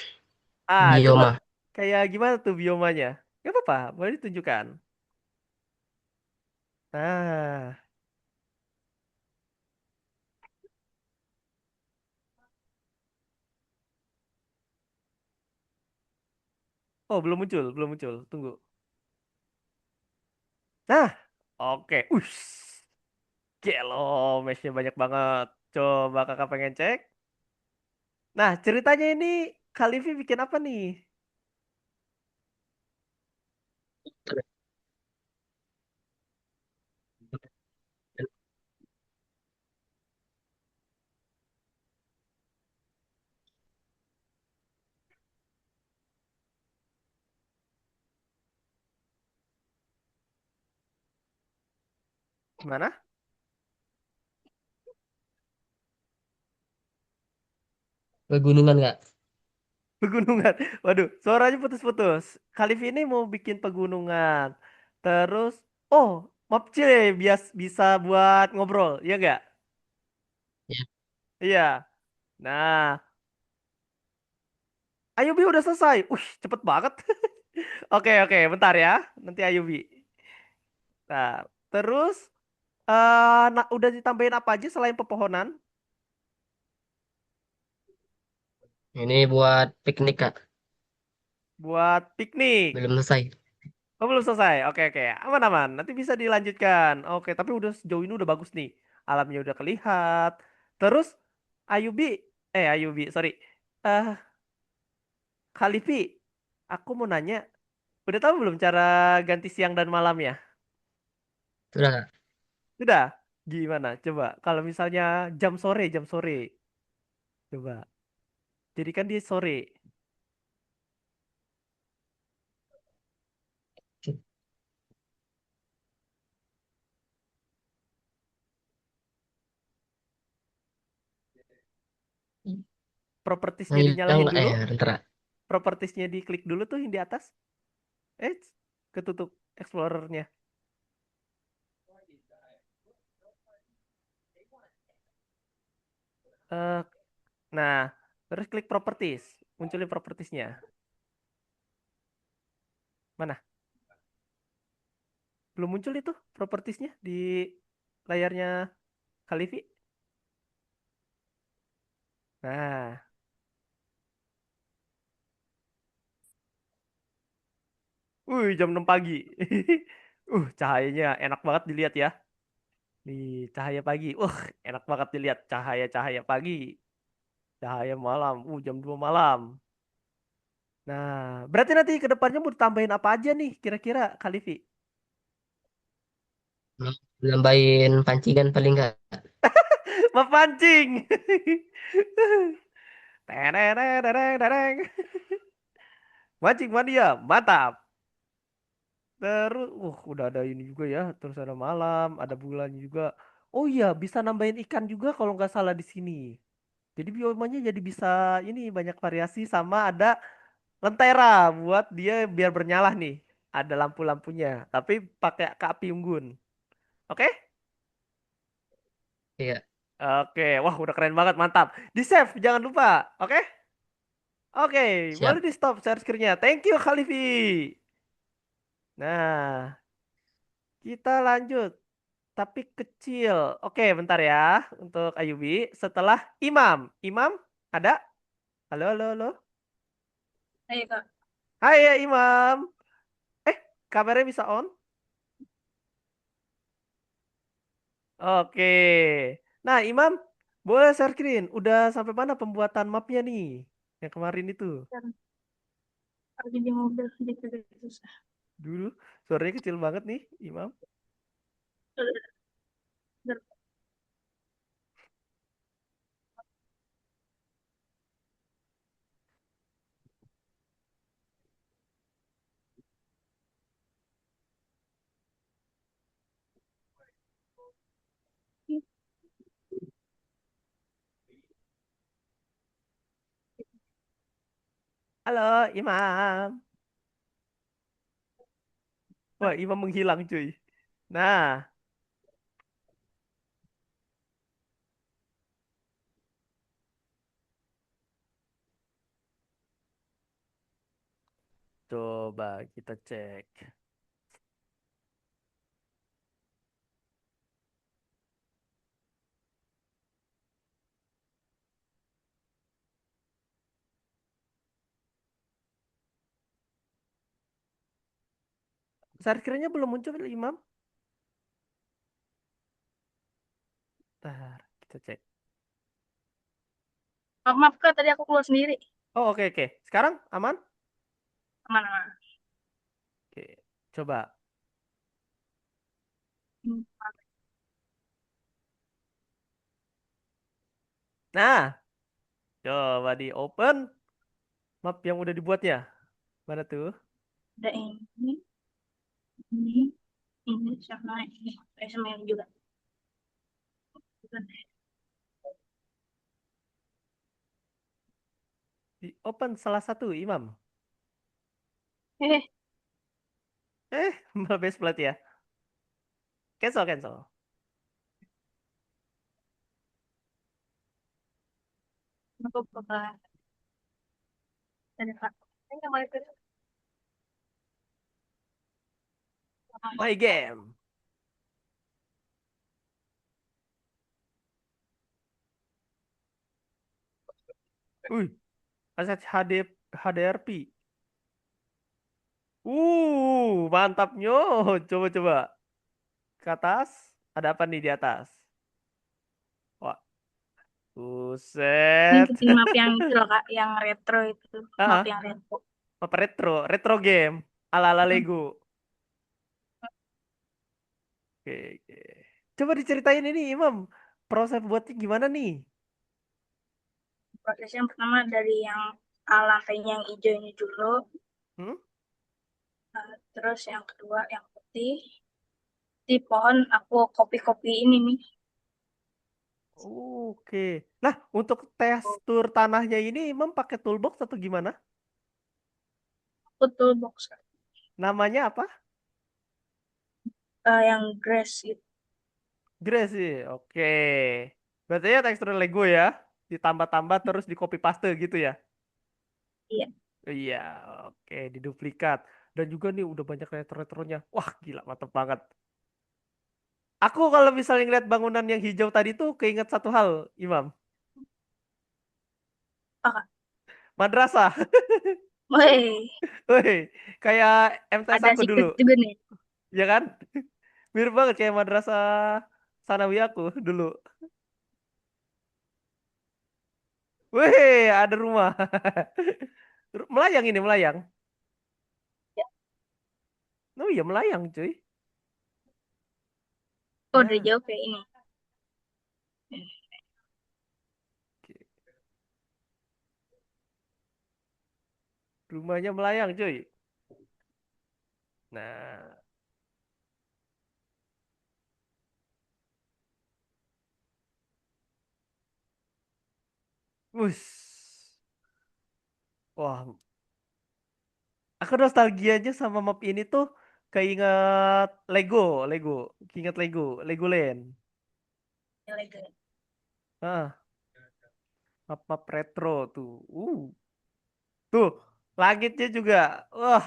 Coba bioma. kayak gimana tuh biomanya? Gak apa-apa, boleh ditunjukkan. Nah, oh belum muncul, belum muncul. Tunggu. Nah, oke. Gelo, meshnya banyak banget. Coba kakak pengen cek. Nah, ceritanya ini Khalifi bikin apa nih? Gimana? Pegunungan Kak. Pegunungan. Waduh, suaranya putus-putus. Khalifi ini mau bikin pegunungan. Terus, oh, map C bisa buat ngobrol, ya nggak? Iya. Nah, Ayubi udah selesai. Cepet banget. Oke, oke, bentar ya. Nanti Ayubi. Nah, terus udah ditambahin apa aja selain pepohonan? Ini buat piknik Kak. Buat piknik. Belum selesai. Oh, belum selesai. Oke, oke. Aman-aman. Nanti bisa dilanjutkan. Oke, tapi udah sejauh ini udah bagus nih. Alamnya udah kelihat. Terus Ayubi, Ayubi, sorry. Eh, Khalifi, aku mau nanya, udah tahu belum cara ganti siang dan malam ya? Sudah Kak. Sudah? Gimana? Coba kalau misalnya jam sore. Coba. Jadi kan dia sore. Yang Propertiesnya hilang dinyalain dulu. bentar Kak. Propertiesnya diklik dulu tuh yang di atas. Eh, ketutup Explorernya. Eh, nah, terus klik properties. Munculin propertiesnya. Mana? Belum muncul itu propertiesnya di layarnya Kalifi. Nah, jam 6 pagi. Cahayanya enak banget dilihat ya. Nih, cahaya pagi. Enak banget dilihat cahaya-cahaya pagi. Cahaya malam. Jam 2 malam. Nah, berarti nanti ke depannya mau ditambahin apa aja nih kira-kira Kalifi? Nambahin pancingan paling Kak. Mapancing. Tereng. Mancing mania, mantap. Terus, udah ada ini juga ya. Terus ada malam, ada bulan juga. Oh iya, bisa nambahin ikan juga kalau nggak salah di sini. Jadi biomanya jadi bisa ini banyak variasi sama ada lentera buat dia biar bernyala nih. Ada lampu-lampunya, tapi pakai ke api unggun. Oke? Iya, Oke, wah udah keren banget, mantap. Di save, jangan lupa. Oke? Oke, boleh siap. di stop share screen-nya. Thank you, Khalifi. Nah, kita lanjut. Tapi kecil. Oke, bentar ya untuk Ayubi. Setelah Imam. Imam, ada? Halo, halo, halo. Ayo Kak. Hai ya Imam. Kameranya bisa on? Oke. Nah, Imam, boleh share screen. Udah sampai mana pembuatan mapnya nih? Yang kemarin itu. Lagi di mobil sedikit susah. Dulu, suaranya kecil banget nih, Imam. Halo, Imam. Wah, Imam menghilang, cuy. Nah, coba kita cek. Share screen-nya belum muncul, Imam. Bentar, kita cek. Maaf, maaf Kak, tadi aku keluar sendiri. Oh, oke, oke. Sekarang aman? Aman-aman. Oke, coba. Nah, coba di open map yang udah dibuatnya. Mana tuh? Ada ini, ini sama ini juga. Di open salah satu, Imam. Eh, Malah base plate ya. Cancel, cancel. Aku bakal dari Kak. Ini yang paling tadi. My game. Wih, aset HDRP. Mantapnya. Coba-coba. Ke atas. Ada apa nih di atas? Wah, Ini buset. bikin map yang itu loh Kak, yang retro itu. Map Ah, yang retro. apa retro game. Ala-ala Hmm. Lego. Oke, oke. Coba diceritain ini, Imam. Proses buatnya gimana nih? Prosesnya yang pertama dari yang lantainya yang hijau ini dulu. Hmm? Terus yang kedua yang putih. Di pohon aku kopi-kopi ini nih. Oke. Nah, untuk tekstur tanahnya ini Imam pakai toolbox atau gimana? Betul box Kak. Namanya apa? Yang grass itu. Grass sih. Oke. Berarti ya tekstur Lego ya. Ditambah-tambah terus di copy paste gitu ya. Iya. Iya, oke, diduplikat. Dan juga nih udah banyak retro-retronya. Wah, gila, mantep banget. Aku kalau misalnya ngeliat bangunan yang hijau tadi tuh keinget satu hal, Imam. Ah, Kak. Madrasah. Woi, Woi, kayak MTS ada aku dulu, secret juga nih. ya kan? Mirip banget kayak madrasah sanawi aku dulu. Wih, ada rumah. Melayang ini, melayang. Ya. Oh iya, melayang, cuy. Oh, udah Nah, jauh kayak ini. oke. Rumahnya melayang, cuy. Nah, wuss. Wah, aku nostalgianya sama map ini tuh keinget Lego, Lego, keinget Lego, Legoland. Elegan. Ah, map-map retro tuh. Tuh, langitnya juga. Wah,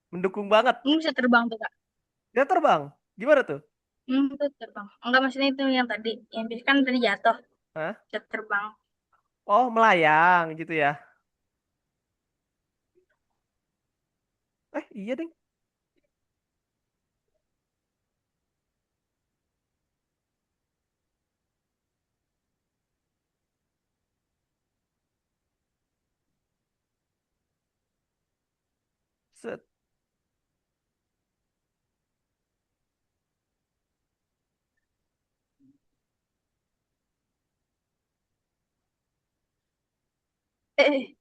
mendukung banget. Ini bisa terbang tuh Kak. Dia terbang. Gimana tuh? Itu terbang. Enggak maksudnya itu yang tadi. Yang bisa kan tadi jatuh. Hah? Bisa terbang. Oh, melayang gitu ya. Iya deh. Set. Eh,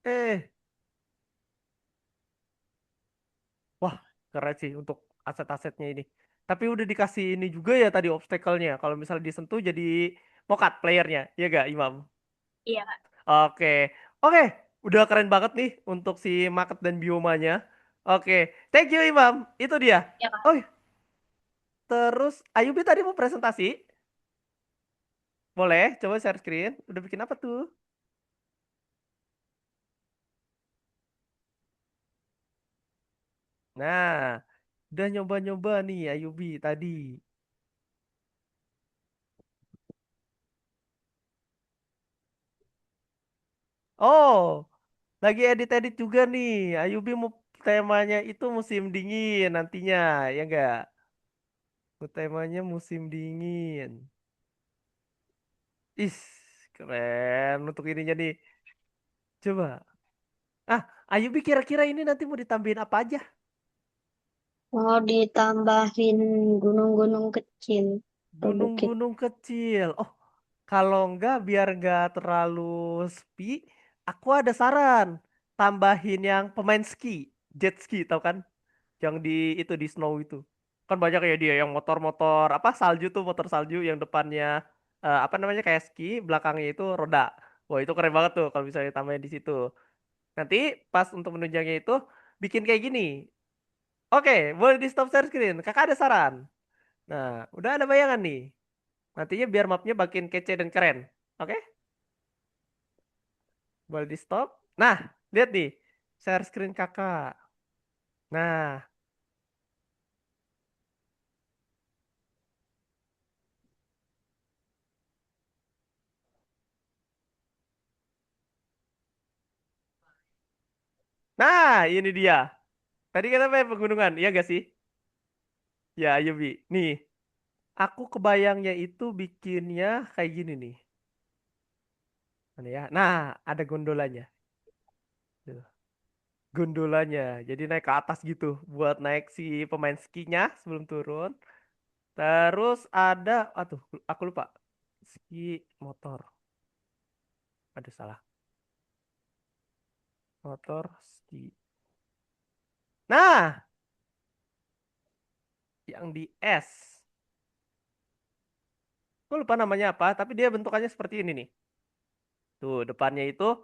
Eh, wah, keren sih untuk aset-asetnya ini. Tapi udah dikasih ini juga ya tadi obstacle-nya. Kalau misalnya disentuh jadi mokat playernya. Ya gak, Imam? iya Kak. Oke, oke, udah keren banget nih untuk si market dan biomanya. Oke, thank you Imam. Itu dia. Iya Kak. Oh, terus Ayubi tadi mau presentasi. Boleh, coba share screen. Udah bikin apa tuh? Nah, udah nyoba-nyoba nih Ayubi tadi. Oh, lagi edit-edit juga nih. Ayubi mau temanya itu musim dingin nantinya, ya enggak? Temanya musim dingin. Is, keren untuk ininya nih. Coba. Ah, Ayubi kira-kira ini nanti mau ditambahin apa aja? Mau ditambahin gunung-gunung kecil atau bukit. Gunung-gunung kecil. Oh, kalau enggak biar enggak terlalu sepi, aku ada saran. Tambahin yang pemain ski, jet ski, tau kan? Yang di itu di snow itu. Kan banyak ya dia yang motor-motor apa salju tuh, motor salju yang depannya. apa namanya kayak ski, belakangnya itu roda. Wah, itu keren banget tuh kalau misalnya tambahin di situ. Nanti pas untuk menunjangnya itu bikin kayak gini. Oke, boleh di stop share screen. Kakak ada saran. Nah, udah ada bayangan nih. Nantinya biar mapnya makin kece dan keren. Oke, boleh di stop. Nah, lihat nih. Share screen kakak. Nah, nah ini dia. Tadi kan apa ya, pegunungan, iya gak sih? Ya, ayo Bi. Nih, aku kebayangnya itu bikinnya kayak gini nih. Mana ya? Nah, ada gondolanya. Tuh, gondolanya. Jadi naik ke atas gitu buat naik si pemain skinya sebelum turun. Terus ada, aduh, aku lupa. Ski motor. Aduh, salah. Motor ski. Nah, yang di es. Aku lupa namanya apa, tapi dia bentukannya seperti ini nih. Tuh, depannya itu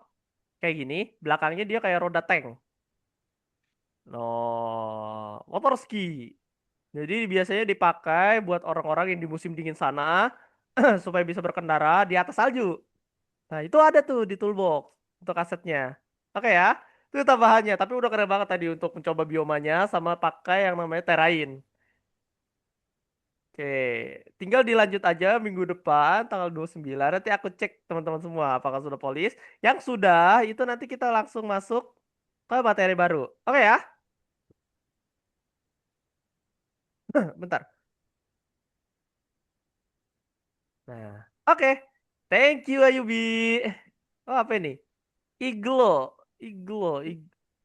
kayak gini, belakangnya dia kayak roda tank. No, motor ski. Jadi biasanya dipakai buat orang-orang yang di musim dingin sana supaya bisa berkendara di atas salju. Nah, itu ada tuh di toolbox untuk asetnya. Oke ya. Itu tambahannya, tapi udah keren banget tadi untuk mencoba biomanya sama pakai yang namanya terrain. Oke, tinggal dilanjut aja minggu depan tanggal 29. Nanti aku cek teman-teman semua apakah sudah polis. Yang sudah itu nanti kita langsung masuk ke materi baru. Oke ya? Bentar. Nah, oke. Thank you Ayubi. Oh, apa ini? Iglo. Iglo.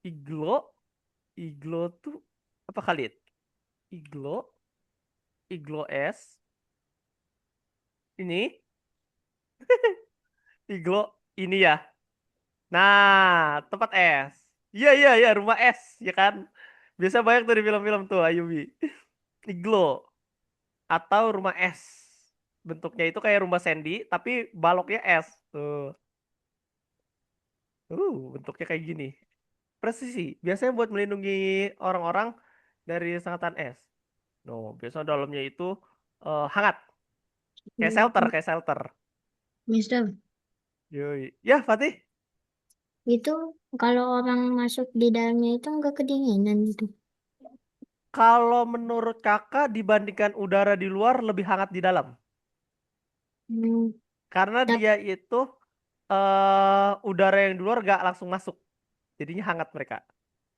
Iglo. Iglo tuh apa Khalid? Iglo. Iglo S. Ini. Iglo ini ya. Nah, tempat es. Iya, iya, iya, rumah es, ya kan? Biasa banyak tuh di film-film tuh, Ayubi. Iglo atau rumah es. Bentuknya itu kayak rumah Sandy, tapi baloknya es. Tuh. Bentuknya kayak gini. Presisi. Biasanya buat melindungi orang-orang dari sengatan es. No, biasanya dalamnya itu hangat. Kayak shelter, kayak shelter. Mister, Yoi. Ya, Fatih. itu kalau orang masuk di dalamnya itu nggak kedinginan gitu. Kalau menurut kakak dibandingkan udara di luar lebih hangat di dalam. Hmm, Karena tap- dia itu udara yang di luar gak langsung masuk. Jadinya hangat mereka.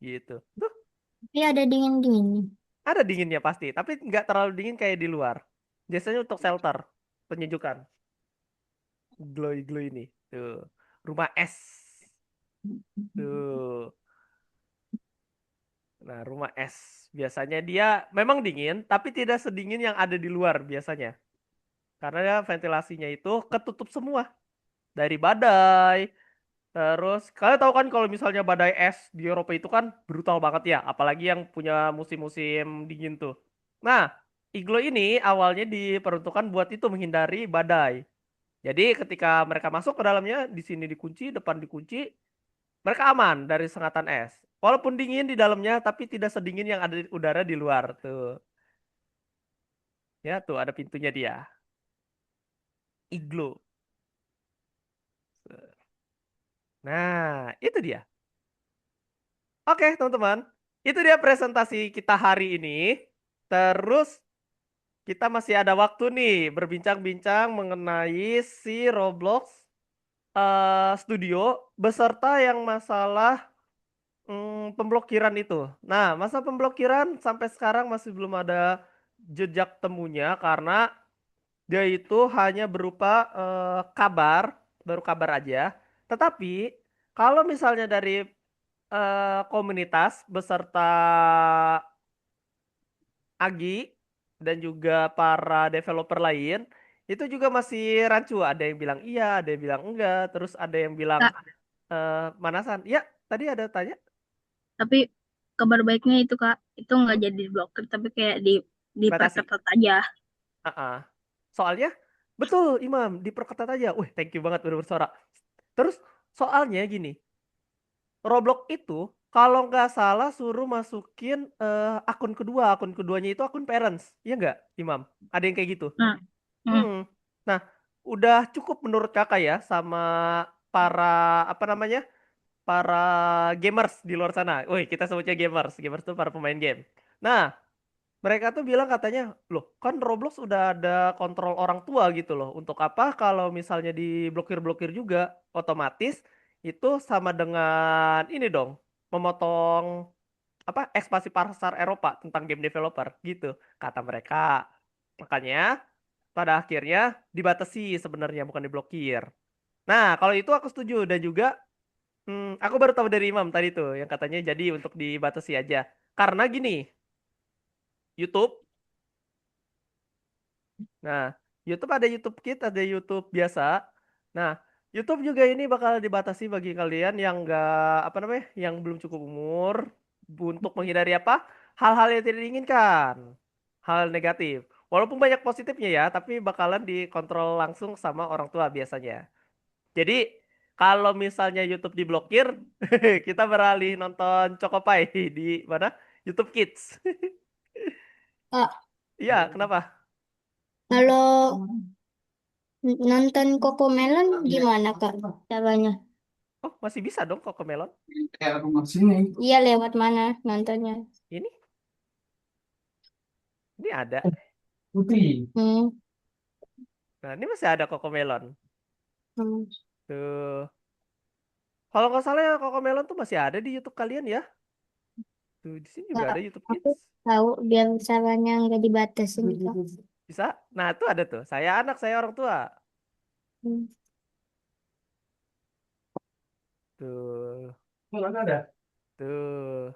Gitu. Tuh, tapi ada dingin-dinginnya. ada dinginnya pasti, tapi nggak terlalu dingin kayak di luar. Biasanya untuk shelter, penyejukan. Glow glow ini. Tuh. Rumah es. Tuh. Nah, rumah es. Biasanya dia memang dingin, tapi tidak sedingin yang ada di luar biasanya. Karena ventilasinya itu ketutup semua. Dari badai. Terus, kalian tahu kan kalau misalnya badai es di Eropa itu kan brutal banget ya. Apalagi yang punya musim-musim dingin tuh. Nah, iglo ini awalnya diperuntukkan buat itu menghindari badai. Jadi ketika mereka masuk ke dalamnya, di sini dikunci, depan dikunci, mereka aman dari sengatan es. Walaupun dingin di dalamnya, tapi tidak sedingin yang ada di udara di luar tuh. Ya tuh ada pintunya dia. Iglo. Nah, itu dia. Oke, teman-teman. Itu dia presentasi kita hari ini. Terus kita masih ada waktu nih berbincang-bincang mengenai si Roblox Studio beserta yang masalah pemblokiran itu. Nah, masa pemblokiran sampai sekarang masih belum ada jejak temunya karena dia itu hanya berupa kabar, baru kabar aja. Tetapi kalau misalnya dari komunitas beserta Agi dan juga para developer lain itu juga masih rancu. Ada yang bilang iya, ada yang bilang enggak, terus ada yang bilang Kak, manasan. Ya, tadi ada tanya. tapi kabar baiknya itu Kak, itu nggak jadi diblokir, tapi kayak di Batasi. perketat aja. Ah, ah. Soalnya Betul, Imam, diperketat aja. Wih, thank you banget udah bersuara. Terus soalnya gini, Roblox itu kalau nggak salah suruh masukin akun kedua, akun keduanya itu akun parents, iya nggak, Imam? Ada yang kayak gitu. Hmm. Hmm. Hmm. Nah, udah cukup menurut kakak ya sama para apa namanya, para gamers di luar sana. Wih, kita sebutnya gamers, gamers itu para pemain game. Nah, mereka tuh bilang katanya, loh kan Roblox udah ada kontrol orang tua gitu loh. Untuk apa kalau misalnya diblokir-blokir juga, otomatis itu sama dengan ini dong, memotong apa ekspansi pasar Eropa tentang game developer gitu, kata mereka. Makanya pada akhirnya dibatasi sebenarnya bukan diblokir. Nah, kalau itu aku setuju dan juga aku baru tahu dari Imam tadi tuh yang katanya jadi untuk dibatasi aja. Karena gini, YouTube. Nah, YouTube ada YouTube Kids, ada YouTube biasa. Nah, YouTube juga ini bakal dibatasi bagi kalian yang nggak apa namanya, yang belum cukup umur untuk menghindari apa? Hal-hal yang tidak diinginkan, hal negatif. Walaupun banyak positifnya ya, tapi bakalan dikontrol langsung sama orang tua biasanya. Jadi kalau misalnya YouTube diblokir, kita beralih nonton Chocopie di mana? YouTube Kids. Kak, Iya, kenapa? kalau nonton Cocomelon gimana Kak caranya? Oh, masih bisa dong Cocomelon. Iya lewat mana nontonnya? Ini, ini ada. Hmm. Nah, ini masih ada Cocomelon. Hmm. Tuh. Kalau nggak salah ya Cocomelon tuh masih ada di YouTube kalian ya. Tuh, di sini juga Kak, ada YouTube aku Kids. tahu biar caranya nggak dibatasin Kak. Bisa? Nah, itu ada tuh. Saya anak, saya orang tua. Hmm. Tuh. Tuh.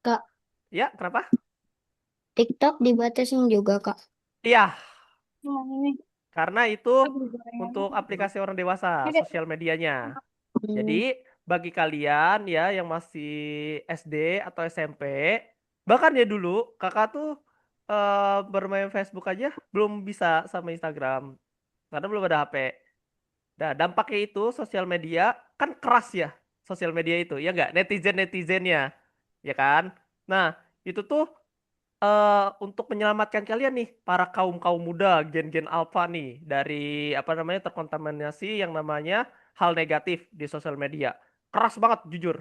Kak, Ya, kenapa? TikTok dibatasin juga Kak. Iya, Oh, ini. karena itu Aduh, gorengannya. untuk aplikasi orang dewasa, Ini. sosial medianya. Jadi, Hmm. bagi kalian ya yang masih SD atau SMP, bahkan ya dulu kakak tuh bermain Facebook aja belum bisa sama Instagram karena belum ada HP. Nah, dampaknya itu sosial media kan keras ya, sosial media itu ya nggak, netizennya, ya kan? Nah, itu tuh untuk menyelamatkan kalian nih, para kaum-kaum muda, gen-gen alpha nih, dari apa namanya terkontaminasi yang namanya hal negatif di sosial media. Keras banget, jujur.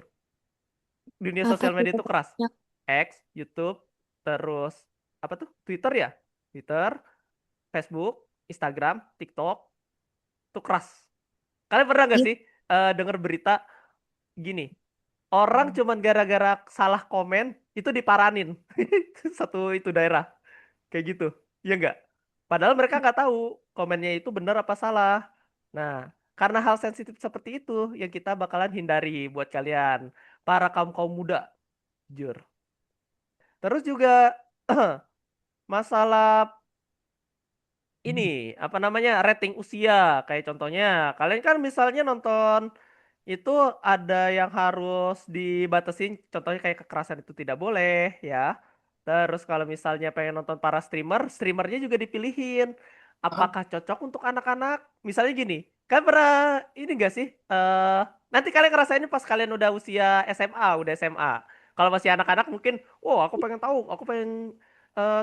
Dunia Apa sosial tuh media itu keras. Kak? X, YouTube, terus apa tuh? Twitter ya? Twitter, Facebook, Instagram, TikTok, itu keras. Kalian pernah nggak Iya. sih dengar berita gini? Orang cuman gara-gara salah komen itu diparanin satu itu daerah. Kayak gitu. Iya nggak? Padahal mereka nggak tahu komennya itu benar apa salah. Nah, karena hal sensitif seperti itu yang kita bakalan hindari buat kalian, para kaum-kaum muda, jujur. Terus juga masalah ini, apa namanya, rating usia. Kayak contohnya, kalian kan misalnya nonton itu ada yang harus dibatasin, contohnya kayak kekerasan itu tidak boleh ya. Terus kalau misalnya pengen nonton para streamer, streamernya juga dipilihin. Apakah cocok untuk anak-anak? Misalnya gini, kan pernah ini gak sih? Nanti kalian ngerasain pas kalian udah usia SMA, udah SMA. Kalau masih anak-anak mungkin, oh aku pengen tahu, aku pengen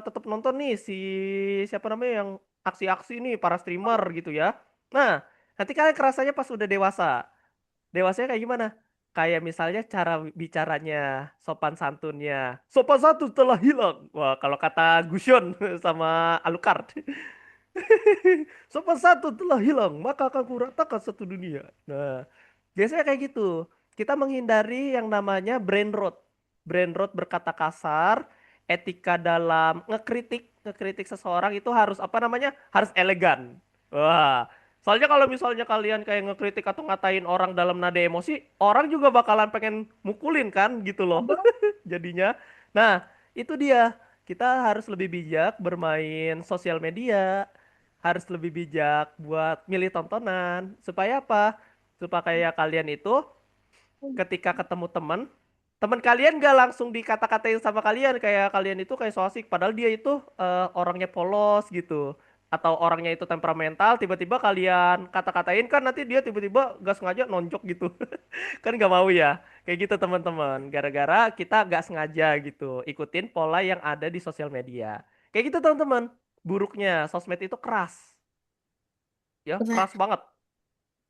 tetap nonton nih si siapa namanya yang aksi-aksi nih para streamer gitu ya. Nah, nanti kalian kerasanya pas udah dewasa. Dewasanya kayak gimana? Kayak misalnya cara bicaranya, sopan santunnya. Sopan santun telah hilang. Wah, kalau kata Gusion sama Alucard. Sopan santun telah hilang, maka akan kuratakan satu dunia. Nah, biasanya kayak gitu. Kita menghindari yang namanya brain rot. Brain rot berkata kasar, etika dalam ngekritik seseorang itu harus apa namanya? Harus elegan. Wah, soalnya kalau misalnya kalian kayak ngekritik atau ngatain orang dalam nada emosi, orang juga bakalan pengen mukulin kan gitu loh. Jadinya. Nah, itu dia. Kita harus lebih bijak bermain sosial media, harus lebih bijak buat milih tontonan. Supaya apa? Supaya kayak kalian itu ketika ketemu teman, teman kalian gak langsung dikata-katain sama kalian kayak kalian itu kayak so asik, padahal dia itu orangnya polos gitu. atau orangnya itu temperamental, tiba-tiba kalian kata-katain kan nanti dia tiba-tiba gak sengaja nonjok gitu. Kan gak mau ya. Kayak gitu teman-teman. Gara-gara kita gak sengaja gitu. Ikutin pola yang ada di sosial media. Kayak gitu teman-teman. Buruknya sosmed itu keras. Ya, Benar. keras banget.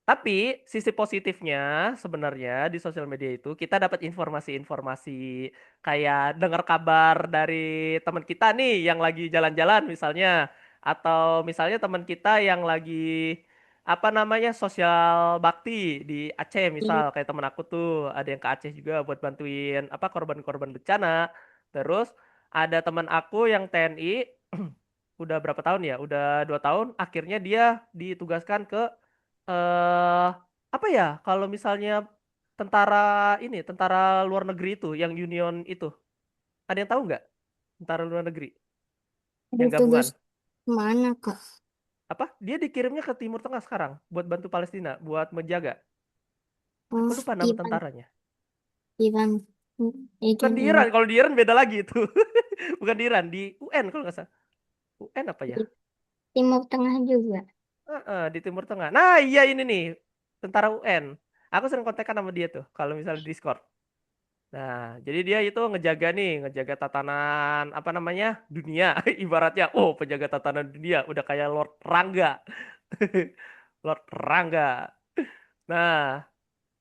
Tapi sisi positifnya sebenarnya di sosial media itu kita dapat informasi-informasi kayak dengar kabar dari teman kita nih yang lagi jalan-jalan misalnya, atau misalnya teman kita yang lagi apa namanya sosial bakti di Aceh Iya. misal, kayak teman aku tuh ada yang ke Aceh juga buat bantuin apa korban-korban bencana. Terus ada teman aku yang TNI udah berapa tahun ya? Udah 2 tahun. Akhirnya dia ditugaskan ke eh apa ya kalau misalnya tentara ini tentara luar negeri itu yang Union itu, ada yang tahu nggak tentara luar negeri Ada yang tugas gabungan mana, Kak? apa dia dikirimnya ke Timur Tengah sekarang buat bantu Palestina buat menjaga, aku Oh, lupa nama Ivan. tentaranya. Ivan. Itu Bukan di yang Iran, kalau di Iran beda lagi itu. Bukan di Iran, di UN kalau nggak salah. UN apa ya. di Timur Tengah juga. Di Timur Tengah, nah iya ini nih tentara UN, aku sering kontekan sama dia tuh kalau misalnya di Discord. Nah, jadi dia itu ngejaga nih, ngejaga tatanan apa namanya dunia, ibaratnya, oh penjaga tatanan dunia, udah kayak Lord Rangga, Lord Rangga. Nah,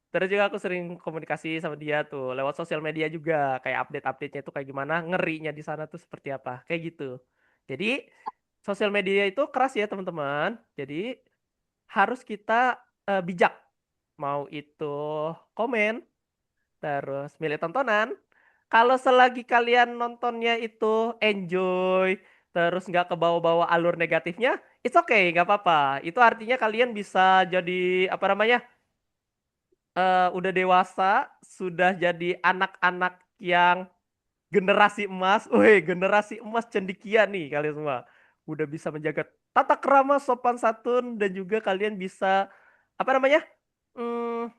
terus juga aku sering komunikasi sama dia tuh lewat sosial media juga, kayak update-update-nya itu kayak gimana, ngerinya di sana tuh seperti apa, kayak gitu. Jadi sosial media itu keras ya teman-teman. Jadi harus kita bijak, mau itu komen terus milih tontonan. Kalau selagi kalian nontonnya itu enjoy, terus nggak kebawa-bawa alur negatifnya, it's okay, nggak apa-apa. Itu artinya kalian bisa jadi apa namanya, udah dewasa, sudah jadi anak-anak yang generasi emas. Weh, generasi emas cendikia nih kalian semua. Udah bisa menjaga tata krama, sopan santun, dan juga kalian bisa apa namanya? Hmm,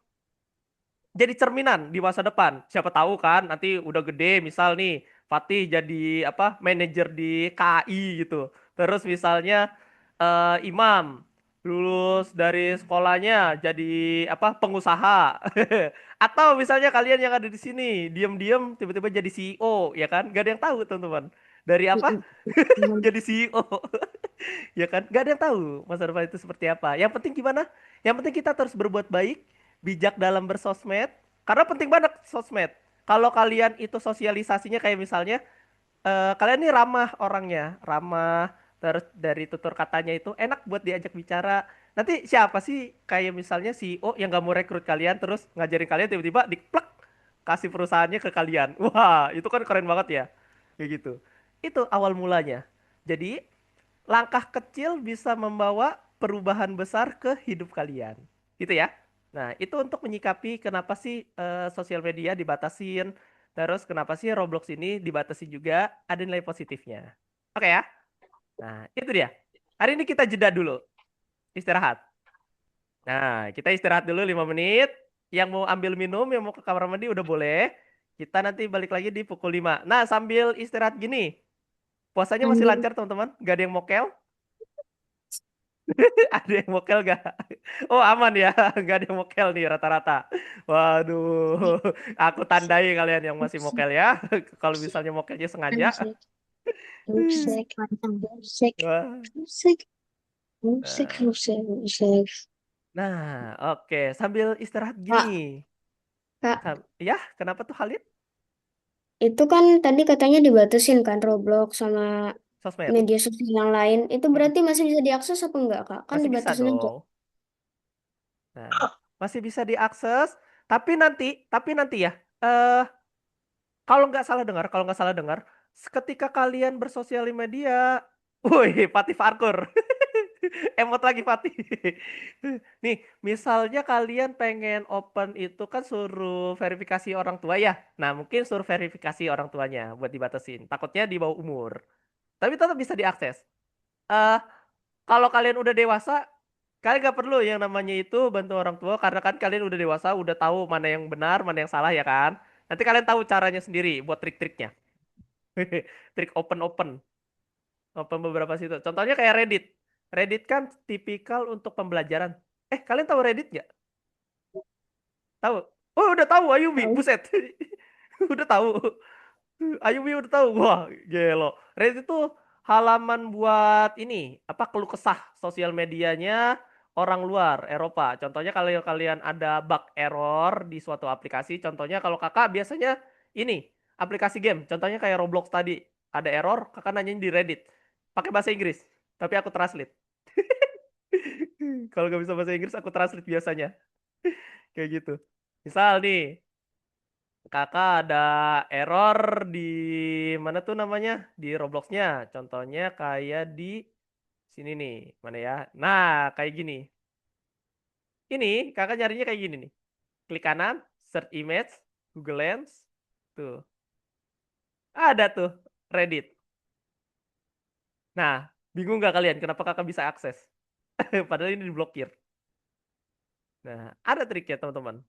jadi cerminan di masa depan. Siapa tahu kan nanti udah gede misal nih Fatih jadi apa manajer di KAI gitu. Terus misalnya Imam lulus dari sekolahnya jadi apa pengusaha. Atau misalnya kalian yang ada di sini diam-diam tiba-tiba jadi CEO ya kan? Gak ada yang tahu teman-teman. Dari apa? Mm-mm. Jadi CEO. Ya kan? Gak ada yang tahu masa depan itu seperti apa. Yang penting gimana? Yang penting kita terus berbuat baik, bijak dalam bersosmed. Karena penting banget sosmed. Kalau kalian itu sosialisasinya kayak misalnya, kalian ini ramah orangnya, ramah, terus dari tutur katanya itu enak buat diajak bicara. Nanti siapa sih kayak misalnya CEO yang gak mau rekrut kalian, terus ngajarin kalian tiba-tiba diplek kasih perusahaannya ke kalian. Wah, itu kan keren banget ya. Kayak gitu. Itu awal mulanya. Jadi langkah kecil bisa membawa perubahan besar ke hidup kalian. Gitu ya. Nah, itu untuk menyikapi kenapa sih sosial media dibatasin, terus kenapa sih Roblox ini dibatasi juga, ada nilai positifnya. Oke ya. Nah, itu dia. Hari ini kita jeda dulu, istirahat. Nah, kita istirahat dulu 5 menit. Yang mau ambil minum, yang mau ke kamar mandi udah boleh. Kita nanti balik lagi di pukul 5. Nah, sambil istirahat gini, puasanya masih Ambil lancar teman-teman? Gak ada yang mokel? Ada yang mokel gak? Oh aman ya, gak ada yang mokel nih rata-rata. Waduh, aku tandai kalian yang masih mokel ya. Kalau misalnya mokelnya sengaja. musik, musik, musik, Wah. musik, musik, Nah, musik, musik. nah, oke. Sambil istirahat gini. Kak, Kak, Ya, kenapa tuh Halid? itu kan tadi katanya dibatasin kan Roblox sama Sosmed. media sosial yang lain. Itu Mm-mm. berarti masih bisa diakses apa enggak, Kak? Kan Masih bisa dibatasin aja. dong. Nah, masih bisa diakses. Tapi nanti ya. eh kalau nggak salah dengar, ketika kalian bersosial media, woi, Fatih Parkur, emot lagi Fatih. Nih, misalnya kalian pengen open itu kan suruh verifikasi orang tua ya. Nah, mungkin suruh verifikasi orang tuanya buat dibatasin. Takutnya di bawah umur. Tapi tetap bisa diakses. Eh, kalau kalian udah dewasa, kalian nggak perlu yang namanya itu bantu orang tua karena kan kalian udah dewasa, udah tahu mana yang benar, mana yang salah ya kan. Nanti kalian tahu caranya sendiri buat trik-triknya. Trik open open beberapa situ. Contohnya kayak Reddit. Reddit kan tipikal untuk pembelajaran. Kalian tahu Reddit nggak? Tahu? Oh, udah tahu Ayumi, Tahu. buset. Udah tahu. Ayumi udah tahu. Wah, gelo. Reddit itu halaman buat ini, apa keluh kesah sosial medianya orang luar Eropa. Contohnya kalau kalian ada bug error di suatu aplikasi, contohnya kalau kakak biasanya ini, aplikasi game, contohnya kayak Roblox tadi, ada error, kakak nanyain di Reddit. Pakai bahasa Inggris, tapi aku translate. Kalau nggak bisa bahasa Inggris, aku translate biasanya. Kayak gitu. Misal nih, kakak ada error di mana tuh namanya? Di Robloxnya. Contohnya kayak di sini nih. Mana ya? Nah, kayak gini. Ini kakak nyarinya kayak gini nih. Klik kanan, search image, Google Lens. Tuh. Ada tuh Reddit. Nah, bingung nggak kalian kenapa kakak bisa akses? Padahal ini diblokir. Nah, ada triknya teman-teman.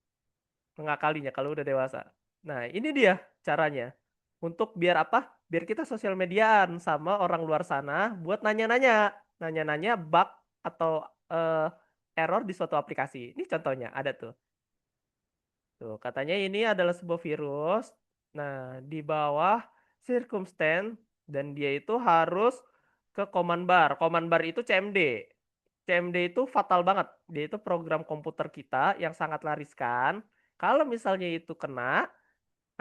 Mengakalinya kalau udah dewasa. Nah, ini dia caranya. Untuk biar apa? Biar kita sosial mediaan sama orang luar sana buat nanya-nanya. Nanya-nanya bug atau eh, error di suatu aplikasi. Ini contohnya, ada tuh. Tuh, katanya ini adalah sebuah virus. Nah, di bawah circumstance dan dia itu harus ke command bar. Command bar itu CMD. CMD itu fatal banget. Dia itu program komputer kita yang sangat lariskan. Kalau misalnya itu kena,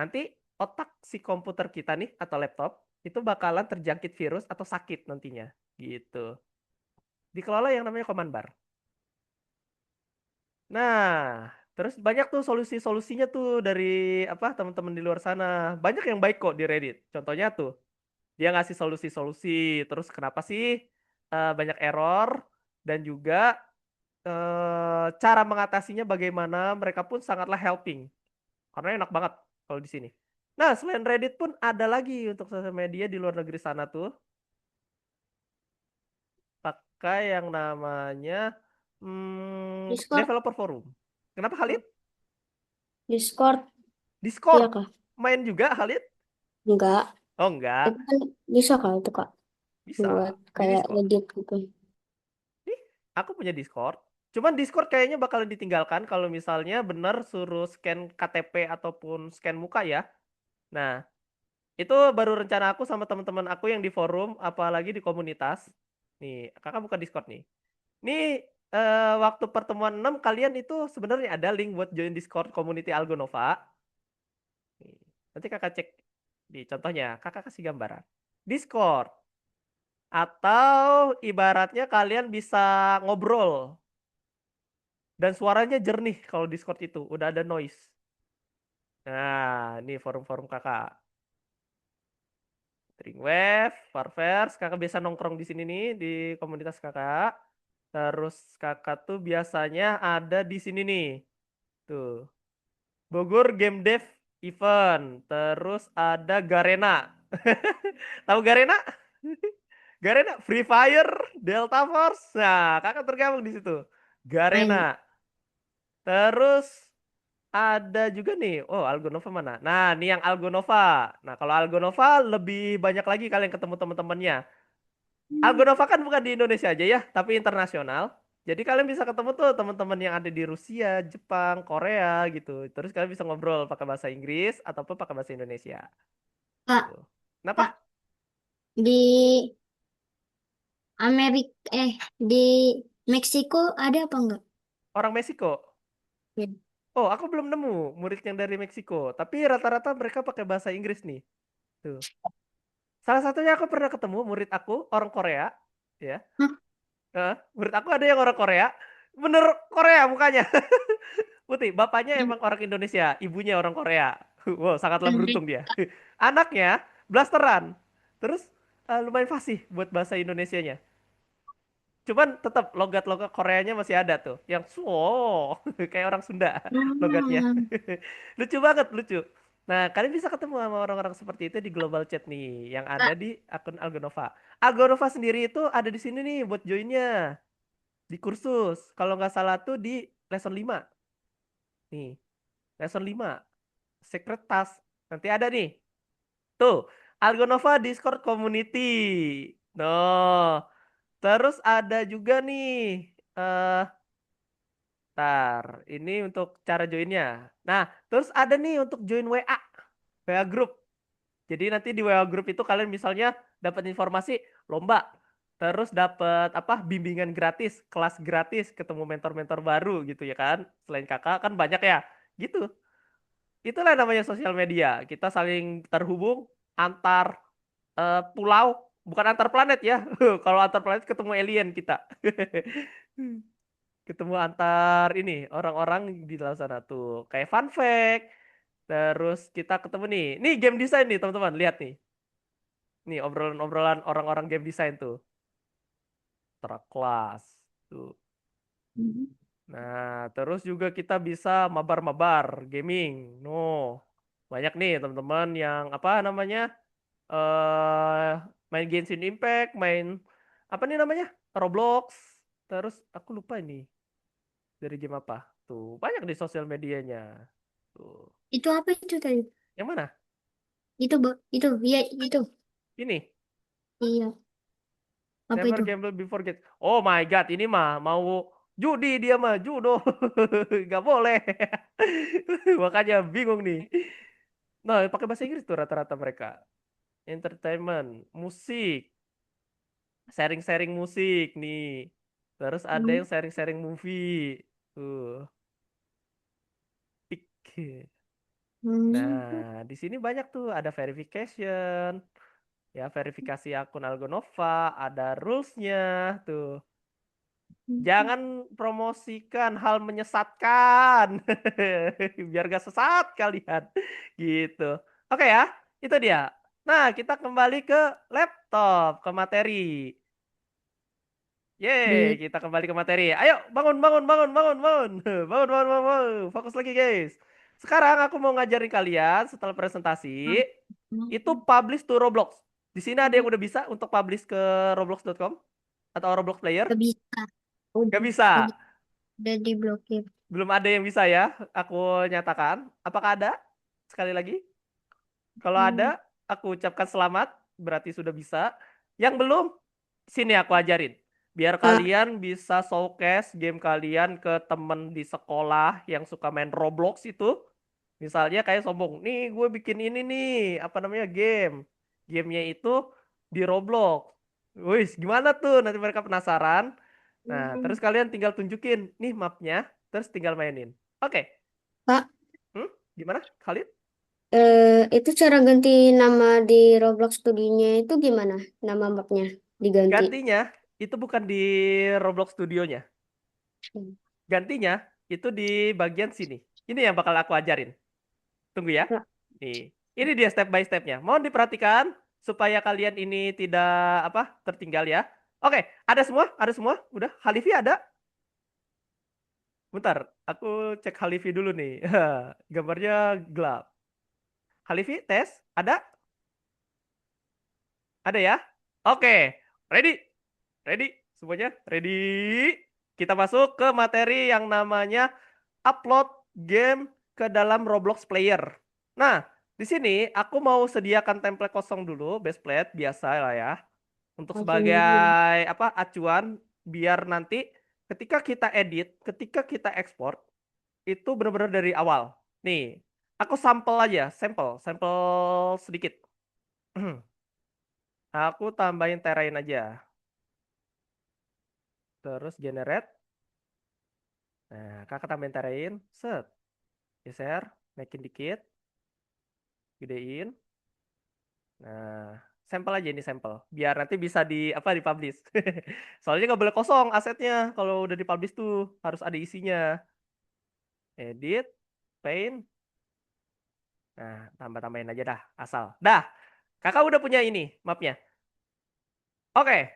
nanti otak si komputer kita nih atau laptop itu bakalan terjangkit virus atau sakit nantinya. Gitu. Dikelola yang namanya command bar. Nah, terus banyak tuh solusi-solusinya tuh dari apa teman-teman di luar sana. Banyak yang baik kok di Reddit. Contohnya tuh, dia ngasih solusi-solusi. Terus kenapa sih banyak error dan juga cara mengatasinya bagaimana mereka pun sangatlah helping. Karena enak banget kalau di sini. Nah, selain Reddit pun ada lagi untuk sosial media di luar negeri sana tuh. Pakai yang namanya Discord. developer forum. Kenapa Khalid? Discord. Iya Discord. kah? Main juga Khalid? Enggak. Oh enggak, Itu kan bisa kah itu kak? Buat bisa di kayak Discord. edit gitu. Nih, aku punya Discord. Cuman Discord kayaknya bakalan ditinggalkan kalau misalnya bener suruh scan KTP ataupun scan muka ya. Nah, itu baru rencana aku sama teman-teman aku yang di forum, apalagi di komunitas. Nih, kakak buka Discord nih. Nih, waktu pertemuan 6 kalian itu sebenarnya ada link buat join Discord community Algonova. Nih, nanti kakak cek di contohnya, kakak kasih gambaran. Discord. Atau ibaratnya kalian bisa ngobrol. Dan suaranya jernih kalau Discord itu. Udah ada noise. Nah, ini forum-forum kakak. Dreamwave, Farverse, kakak biasa nongkrong di sini nih di komunitas kakak. Terus kakak tuh biasanya ada di sini nih. Tuh. Bogor Game Dev Event. Terus ada Garena. Tahu Garena? Garena Free Fire, Delta Force. Nah, kakak tergabung di situ. Main. Garena. Terus ada juga nih. Oh, Algonova mana? Nah, nih yang Algonova. Nah, kalau Algonova lebih banyak lagi kalian ketemu teman-temannya. Algonova kan bukan di Indonesia aja ya, tapi internasional. Jadi kalian bisa ketemu tuh teman-teman yang ada di Rusia, Jepang, Korea gitu. Terus kalian bisa ngobrol pakai bahasa Inggris ataupun pakai bahasa Indonesia. Kak, Tuh. Kenapa? kak, di Amerika, di Meksiko ada apa enggak? Orang Meksiko. Ya. Oh, aku belum nemu murid yang dari Meksiko. Tapi rata-rata mereka pakai bahasa Inggris nih. Tuh. Salah satunya aku pernah ketemu murid aku orang Korea, ya. Hah? Murid aku ada yang orang Korea, bener Korea mukanya. Putih, bapaknya Yang, emang orang Indonesia, ibunya orang Korea. Wow, sangatlah yang beruntung dia. Anaknya blasteran. Terus lumayan fasih buat bahasa Indonesianya. Cuman tetap logat-logat Koreanya masih ada tuh. Yang suo, kayak orang Sunda logatnya. Hmm. Lucu banget, lucu. Nah, kalian bisa ketemu sama orang-orang seperti itu di global chat nih, yang ada Kak, di akun Algonova. Algonova sendiri itu ada di sini nih buat joinnya. Di kursus. Kalau nggak salah tuh di lesson 5. Nih, lesson 5. Secret Task. Nanti ada nih. Tuh, Algonova Discord Community. No. Terus ada juga nih, ini untuk cara joinnya. Nah, terus ada nih untuk join WA group. Jadi nanti di WA group itu kalian misalnya dapat informasi lomba, terus dapat apa bimbingan gratis, kelas gratis, ketemu mentor-mentor baru gitu ya kan. Selain kakak kan banyak ya. Gitu. Itulah namanya sosial media. Kita saling terhubung antar pulau, bukan antar planet ya. Kalau antar planet ketemu alien kita. Ketemu antar ini orang-orang di dalam sana tuh. Kayak fun fact. Terus kita ketemu nih. Nih game design nih teman-teman. Lihat nih. Nih obrolan-obrolan orang-orang game design tuh. Terkelas. Tuh. Nah, terus juga kita bisa mabar-mabar gaming. No. Banyak nih teman-teman yang apa namanya? Main Genshin Impact, main apa nih namanya? Roblox. Terus aku lupa ini dari game apa. Tuh, banyak di sosial medianya. Tuh. Itu apa itu tadi? Yang mana? Itu, iya itu. Ini. Iya, apa Never itu? gamble before get. Oh my God, ini mah mau judi dia mah judo. Gak boleh. Makanya bingung nih. Nah, pakai bahasa Inggris tuh rata-rata mereka. Entertainment, musik, sharing-sharing musik nih. Terus ada Hmm. yang sharing-sharing movie. Tuh. Pik. Hmm. Nah, di sini banyak tuh ada verification, ya verifikasi akun Algonova, ada rules-nya tuh. Jangan promosikan hal menyesatkan. Biar gak sesat kalian. Gitu. Oke ya, itu dia. Nah, kita kembali ke laptop, ke materi. Yeay, Di kita kembali ke materi. Ayo, bangun, bangun, bangun, bangun, bangun. Bangun, bangun, bangun, bangun. Fokus lagi, guys. Sekarang aku mau ngajarin kalian setelah presentasi, itu publish to Roblox. Di sini ada yang udah bisa untuk publish ke roblox.com atau Roblox player? Gak bisa. Gak Udah, bisa. udah diblokir. Belum ada yang bisa ya. Aku nyatakan. Apakah ada? Sekali lagi. Kalau Hmm. ada, aku ucapkan selamat. Berarti sudah bisa. Yang belum, sini aku ajarin. Biar Kak, kalian bisa showcase game kalian ke temen di sekolah yang suka main Roblox itu. Misalnya kayak sombong. Nih gue bikin ini nih. Apa namanya game. Gamenya itu di Roblox. Wih, gimana tuh? Nanti mereka penasaran. Nah, terus kalian tinggal tunjukin. Nih mapnya. Terus tinggal mainin. Oke. Kak, Hmm? Gimana Khalid? itu cara ganti nama di Roblox Studio-nya itu gimana? Nama mapnya diganti. Gantinya itu bukan di Roblox Studionya. Hmm. Gantinya itu di bagian sini. Ini yang bakal aku ajarin. Tunggu ya. Kak, Nih. Ini dia step by stepnya. Mohon diperhatikan supaya kalian ini tidak apa tertinggal ya. Oke, ada semua? Ada semua? Udah? Halifi ada? Bentar, aku cek Halifi dulu nih. Gambarnya gelap. Halifi, tes? Ada? Ada ya? Oke, ready? Ready? Semuanya? Ready? Kita masuk ke materi yang namanya upload game ke dalam Roblox Player. Nah, di sini aku mau sediakan template kosong dulu, base plate biasa lah ya, untuk langsung sebagai dulu. apa acuan biar nanti ketika kita edit, ketika kita ekspor itu benar-benar dari awal. Nih, aku sampel aja, sampel, sampel sedikit. Aku tambahin terrain aja. Terus generate. Nah, kakak tambahin terrain, set, geser, naikin dikit, gedein. Nah, sampel aja ini sampel. Biar nanti bisa di apa dipublish. Soalnya nggak boleh kosong asetnya. Kalau udah dipublish tuh harus ada isinya. Edit, paint. Nah, tambah-tambahin aja dah, asal. Dah, kakak udah punya ini mapnya. Oke,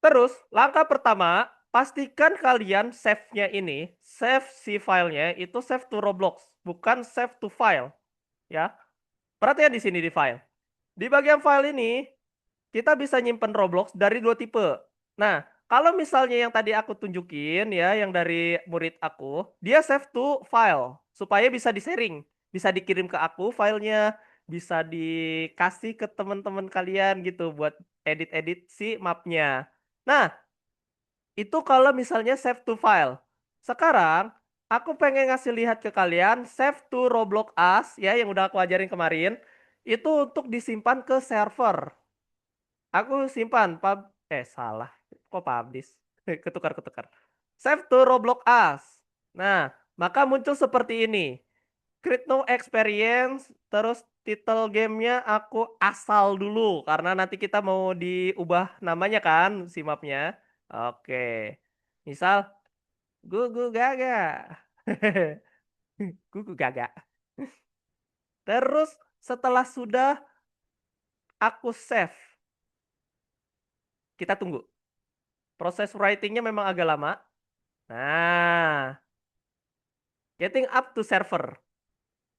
terus langkah pertama, pastikan kalian save-nya ini, save si filenya itu save to Roblox, bukan save to file. Ya, perhatian di sini di file. Di bagian file ini, kita bisa nyimpen Roblox dari dua tipe. Nah, kalau misalnya yang tadi aku tunjukin ya, yang dari murid aku, dia save to file supaya bisa di-sharing, bisa dikirim ke aku filenya, bisa dikasih ke teman-teman kalian gitu buat edit-edit si mapnya. Nah, Itu kalau misalnya save to file. Sekarang aku pengen ngasih lihat ke kalian save to Roblox As ya yang udah aku ajarin kemarin. Itu untuk disimpan ke server. Aku simpan salah. Kok publish? Ketukar-ketukar. Save to Roblox As. Nah, maka muncul seperti ini. Create no experience, terus title gamenya aku asal dulu karena nanti kita mau diubah namanya kan si mapnya. Oke, misal Gugu Gaga, Gugu Gaga. Terus setelah sudah aku save, kita tunggu. Proses writingnya memang agak lama. Nah, getting up to server.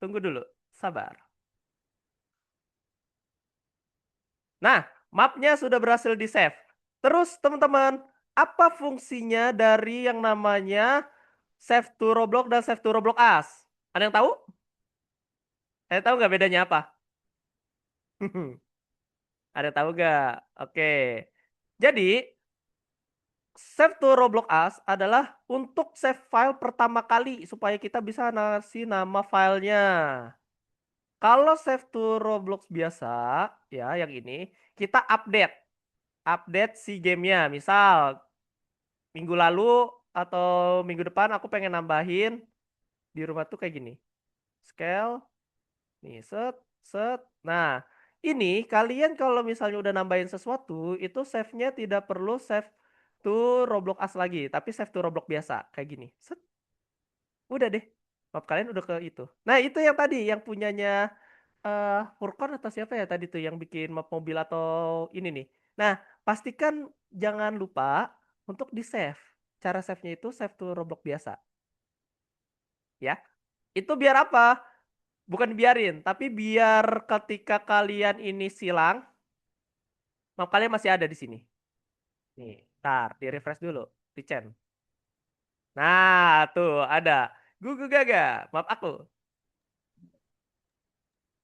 Tunggu dulu, sabar. Nah, mapnya sudah berhasil di-save. Terus teman-teman, apa fungsinya dari yang namanya save to Roblox dan save to Roblox As? Ada yang tahu? Ada yang tahu nggak bedanya apa? Ada yang tahu nggak? Oke. Jadi, save to Roblox As adalah untuk save file pertama kali supaya kita bisa ngasih nama filenya. Kalau save to Roblox biasa, ya yang ini, kita update si gamenya. Misal minggu lalu atau minggu depan aku pengen nambahin di rumah tuh kayak gini. Scale, nih set, set. Nah, ini kalian kalau misalnya udah nambahin sesuatu, itu save-nya tidak perlu save to Roblox As lagi, tapi save to Roblox biasa kayak gini. Set. Udah deh. Map kalian udah ke itu. Nah, itu yang tadi yang punyanya Furkon atau siapa ya tadi tuh yang bikin map mobil atau ini nih. Nah, pastikan jangan lupa untuk di save. Cara save-nya itu save to Roblox biasa. Ya. Itu biar apa? Bukan biarin, tapi biar ketika kalian ini silang, map kalian masih ada di sini. Nih, ntar di refresh dulu, di Chen. Nah, tuh ada. Gugu Gaga, map aku.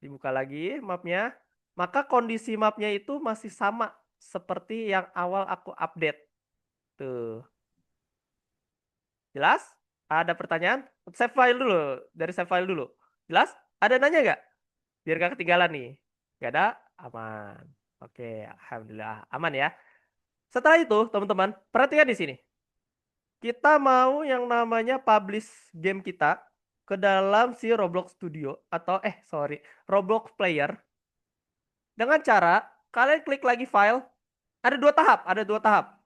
Dibuka lagi mapnya. Maka kondisi mapnya itu masih sama seperti yang awal aku update. Tuh. Jelas? Ada pertanyaan? Save file dulu. Dari save file dulu. Jelas? Ada nanya nggak? Biar gak ketinggalan nih. Gak ada? Aman. Oke, alhamdulillah. Aman ya. Setelah itu, teman-teman, perhatikan di sini. Kita mau yang namanya publish game kita ke dalam si Roblox Studio atau Roblox Player dengan cara kalian klik lagi file. Ada dua tahap.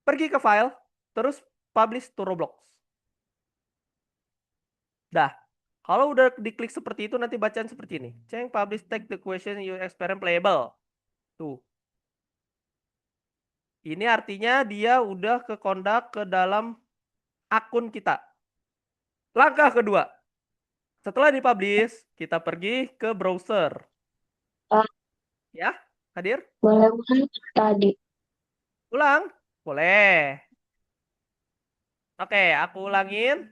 Pergi ke file, terus publish to Roblox. Dah, kalau udah diklik seperti itu nanti bacaan seperti ini. Change publish take the question you experience playable. Tuh. Ini artinya dia udah ke kondak ke dalam akun kita. Langkah kedua. Setelah dipublish, kita pergi ke browser. Ah. Ya, hadir? Boleh ulang tadi. Ulang? Boleh. Oke, aku ulangin.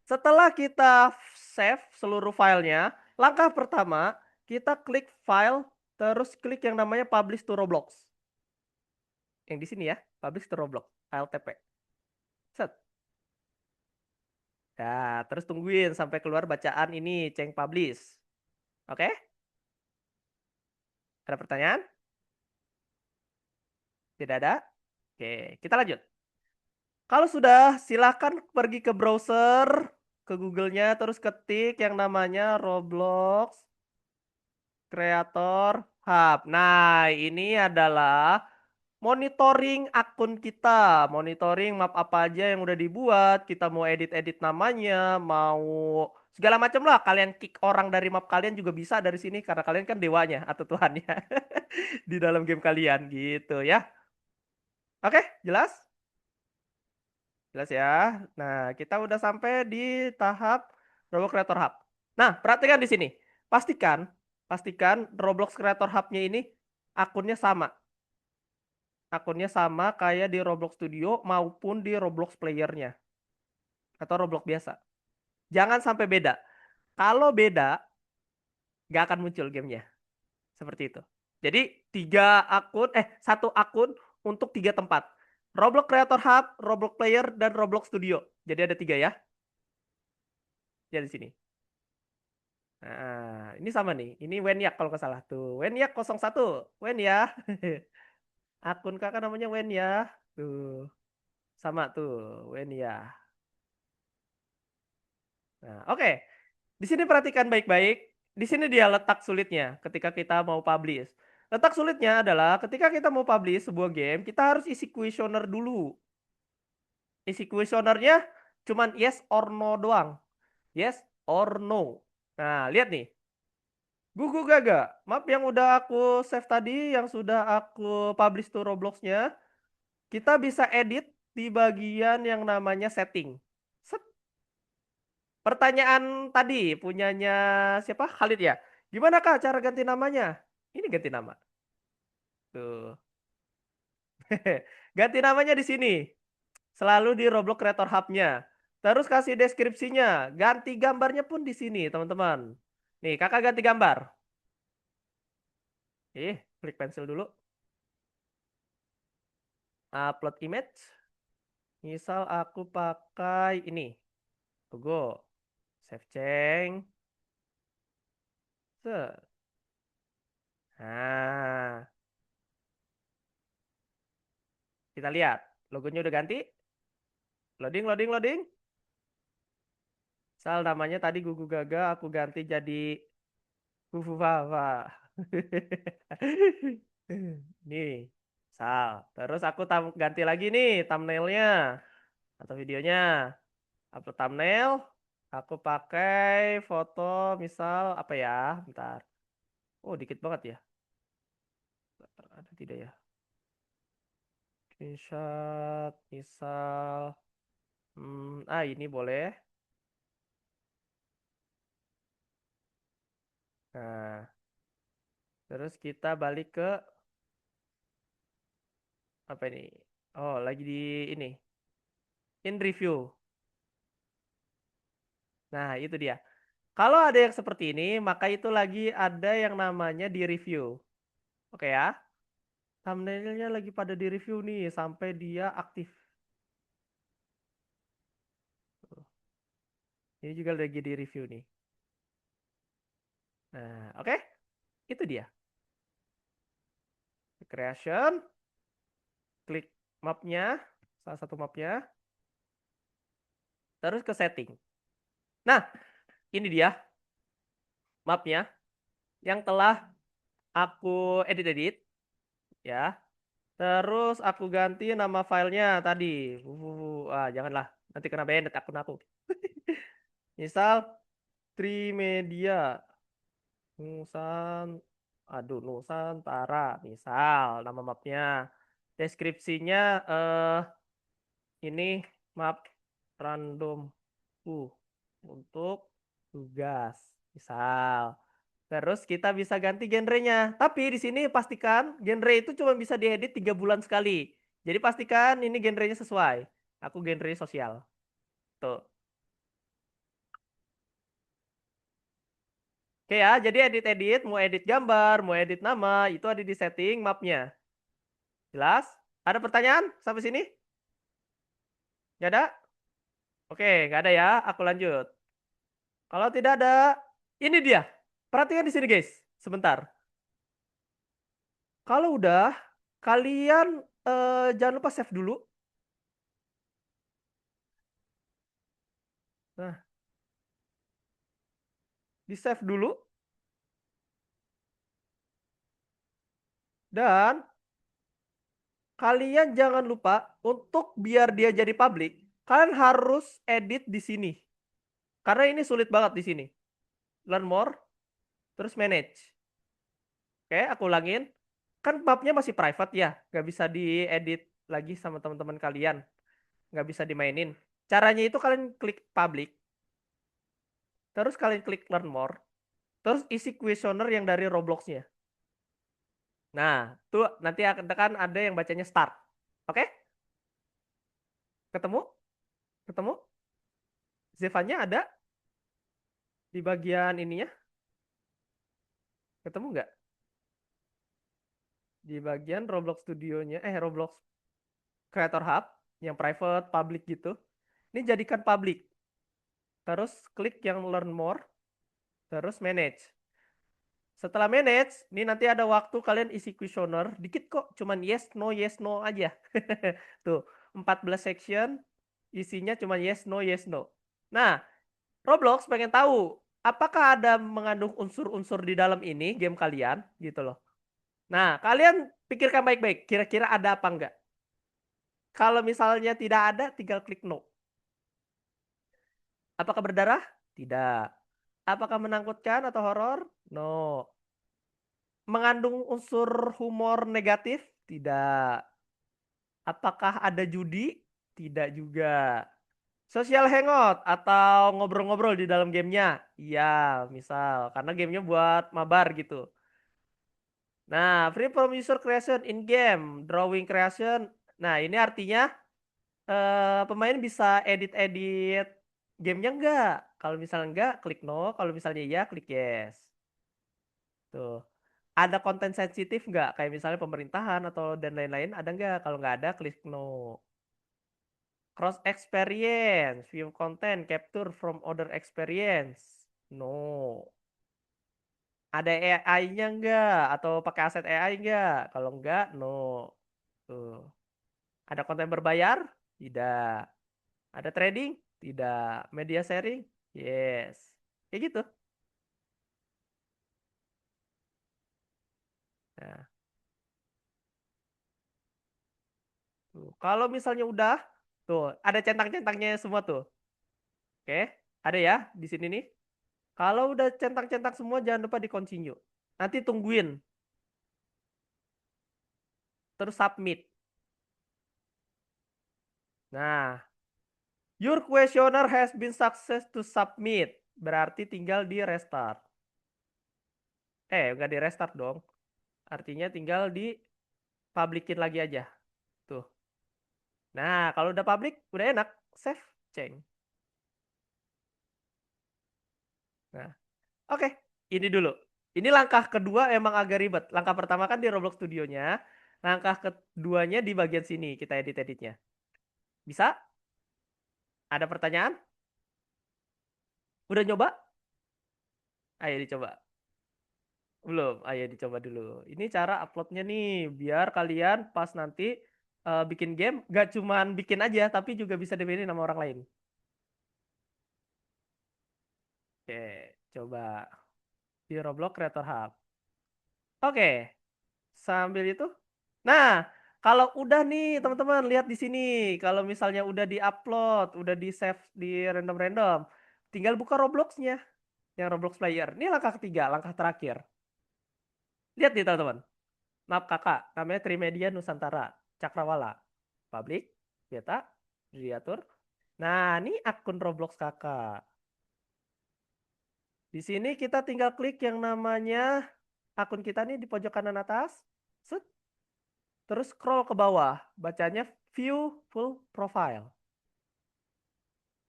Setelah kita save seluruh filenya, langkah pertama, kita klik file, terus klik yang namanya publish to Roblox. Yang di sini ya, publish to Roblox, ALTP. Set. Ya, terus tungguin sampai keluar bacaan ini, change publish. Oke? Ada pertanyaan? Tidak ada? Oke, kita lanjut. Kalau sudah, silakan pergi ke browser, ke Google-nya, terus ketik yang namanya Roblox Creator Hub. Nah, ini adalah monitoring akun kita, monitoring map apa aja yang udah dibuat, kita mau edit-edit namanya, mau segala macam lah. Kalian kick orang dari map kalian juga bisa dari sini karena kalian kan dewanya atau tuhannya di dalam game kalian gitu ya. Oke, jelas? Jelas ya. Nah, kita udah sampai di tahap Roblox Creator Hub. Nah, perhatikan di sini. Pastikan Roblox Creator Hub-nya ini akunnya sama. Akunnya sama kayak di Roblox Studio maupun di Roblox Player-nya. Atau Roblox biasa. Jangan sampai beda. Kalau beda, nggak akan muncul gamenya. Seperti itu. Jadi, satu akun untuk 3 tempat. Roblox Creator Hub, Roblox Player, dan Roblox Studio. Jadi ada 3 ya. Ya di sini. Nah, ini sama nih. Ini Wenyak kalau nggak salah tuh. Wenyak 01. Wen ya. Akun kakak namanya Wen ya. Tuh. Sama tuh. Wen ya. Nah, oke. Di sini perhatikan baik-baik. Di sini dia letak sulitnya ketika kita mau publish. Letak sulitnya adalah ketika kita mau publish sebuah game, kita harus isi kuesioner dulu. Isi kuesionernya cuman yes or no doang. Yes or no. Nah, lihat nih. Gugu Gaga, map yang udah aku save tadi, yang sudah aku publish to Roblox-nya, kita bisa edit di bagian yang namanya setting. Set. Pertanyaan tadi punyanya siapa? Khalid ya. Gimana Kak cara ganti namanya? Ini ganti nama. Tuh. Ganti namanya di sini. Selalu di Roblox Creator Hub-nya. Terus kasih deskripsinya. Ganti gambarnya pun di sini, teman-teman. Nih, Kakak ganti gambar. Klik pensil dulu. Upload image. Misal aku pakai ini. Logo. Save change. Set. Nah. Kita lihat. Logonya udah ganti. Loading, loading, loading. Misal namanya tadi Gugu Gaga, aku ganti jadi Gugu Fafa. Nih. Misal. Terus aku ganti lagi nih thumbnailnya. Atau videonya. Upload thumbnail. Aku pakai foto misal apa ya? Bentar. Oh, dikit banget ya. Ada tidak ya? Screenshot misal. Ini boleh. Nah, terus kita balik ke apa ini? Oh, lagi di ini. In review. Nah, itu dia. Kalau ada yang seperti ini, maka itu lagi ada yang namanya di review. Oke ya. Thumbnailnya lagi pada di review nih sampai dia aktif. Ini juga lagi di review nih. Nah, oke. Itu dia. Creation. Klik mapnya. Salah satu mapnya. Terus ke setting. Nah, ini dia mapnya yang telah aku edit-edit. Ya. Terus aku ganti nama filenya tadi. Janganlah. Nanti kena banned akun aku. Misal Trimedia Nusantara. Misal nama mapnya. Deskripsinya ini map random untuk tugas. Misal. Terus kita bisa ganti genrenya. Tapi di sini pastikan genre itu cuma bisa diedit 3 bulan sekali. Jadi pastikan ini genrenya sesuai. Aku genre sosial. Tuh. Oke ya, jadi edit-edit, mau edit gambar, mau edit nama, itu ada di setting mapnya. Jelas? Ada pertanyaan sampai sini? Gak ada? Oke, gak ada ya. Aku lanjut. Kalau tidak ada, ini dia. Perhatikan di sini guys. Sebentar. Kalau udah, kalian jangan lupa save dulu. Nah, di save dulu. Dan kalian jangan lupa untuk biar dia jadi public, kalian harus edit di sini. Karena ini sulit banget di sini. Learn more, terus manage. Oke, aku ulangin. Kan mapnya masih private ya, nggak bisa diedit lagi sama teman-teman kalian. Nggak bisa dimainin. Caranya itu kalian klik public, terus kalian klik learn more, terus isi questionnaire yang dari Roblox-nya. Nah, tuh nanti akan ada yang bacanya start. Oke? Ketemu? Ketemu? Zevannya ada di bagian ininya? Ketemu nggak? di bagian Roblox Studionya, Roblox Creator Hub yang private, public gitu. Ini jadikan public. Terus klik yang learn more, terus manage. Setelah manage, ini nanti ada waktu kalian isi kuesioner, dikit kok, cuman yes no aja. Tuh, 14 section, isinya cuma yes no. Nah, Roblox pengen tahu apakah ada mengandung unsur-unsur di dalam ini game kalian gitu loh. Nah, kalian pikirkan baik-baik, kira-kira ada apa enggak? Kalau misalnya tidak ada, tinggal klik no. Apakah berdarah? Tidak. Apakah menakutkan atau horor? No. Mengandung unsur humor negatif? Tidak. Apakah ada judi? Tidak juga. Social hangout atau ngobrol-ngobrol di dalam gamenya? Iya, misal. Karena gamenya buat mabar gitu. Nah, free from user creation in game, drawing creation. Nah, ini artinya pemain bisa edit-edit gamenya enggak. Kalau misalnya enggak, klik no. Kalau misalnya iya, klik yes. Tuh. Ada konten sensitif nggak? Kayak misalnya pemerintahan atau dan lain-lain, ada nggak? Kalau nggak ada, klik no. Cross experience, view content, capture from other experience. No. Ada AI-nya nggak? Atau pakai aset AI nggak? Kalau nggak, no. Tuh. Ada konten berbayar? Tidak. Ada trading? Tidak. Media sharing? Yes. Kayak gitu. Nah, tuh. Kalau misalnya udah, tuh, ada centang-centangnya semua tuh. Oke, ada ya di sini nih. Kalau udah centang-centang semua, jangan lupa di continue. Nanti tungguin, terus submit. Nah, your questionnaire has been success to submit. Berarti tinggal di restart. Enggak di restart dong. Artinya tinggal di publikin lagi aja. Tuh. Nah, kalau udah public, udah enak. Save, change. Nah, oke. Ini dulu. Ini langkah kedua emang agak ribet. Langkah pertama kan di Roblox Studionya. Langkah keduanya di bagian sini. Kita edit-editnya. Bisa? Ada pertanyaan? Udah nyoba? Ayo dicoba. Belum? Ayo dicoba dulu. Ini cara uploadnya nih. Biar kalian pas nanti bikin game, gak cuman bikin aja, tapi juga bisa dimainin sama orang lain. Oke, coba di Roblox Creator Hub. Oke, sambil itu. Nah, kalau udah nih teman-teman lihat di sini, kalau misalnya udah di-upload, udah di-save di random-random, tinggal buka Roblox-nya, yang Roblox Player. Ini langkah ketiga, langkah terakhir. Lihat nih teman-teman. Map kakak, namanya Trimedia Nusantara, Cakrawala. Public, beta, diatur. Nah, ini akun Roblox kakak. Di sini kita tinggal klik yang namanya akun kita nih di pojok kanan atas. Set. Terus scroll ke bawah, bacanya view full profile.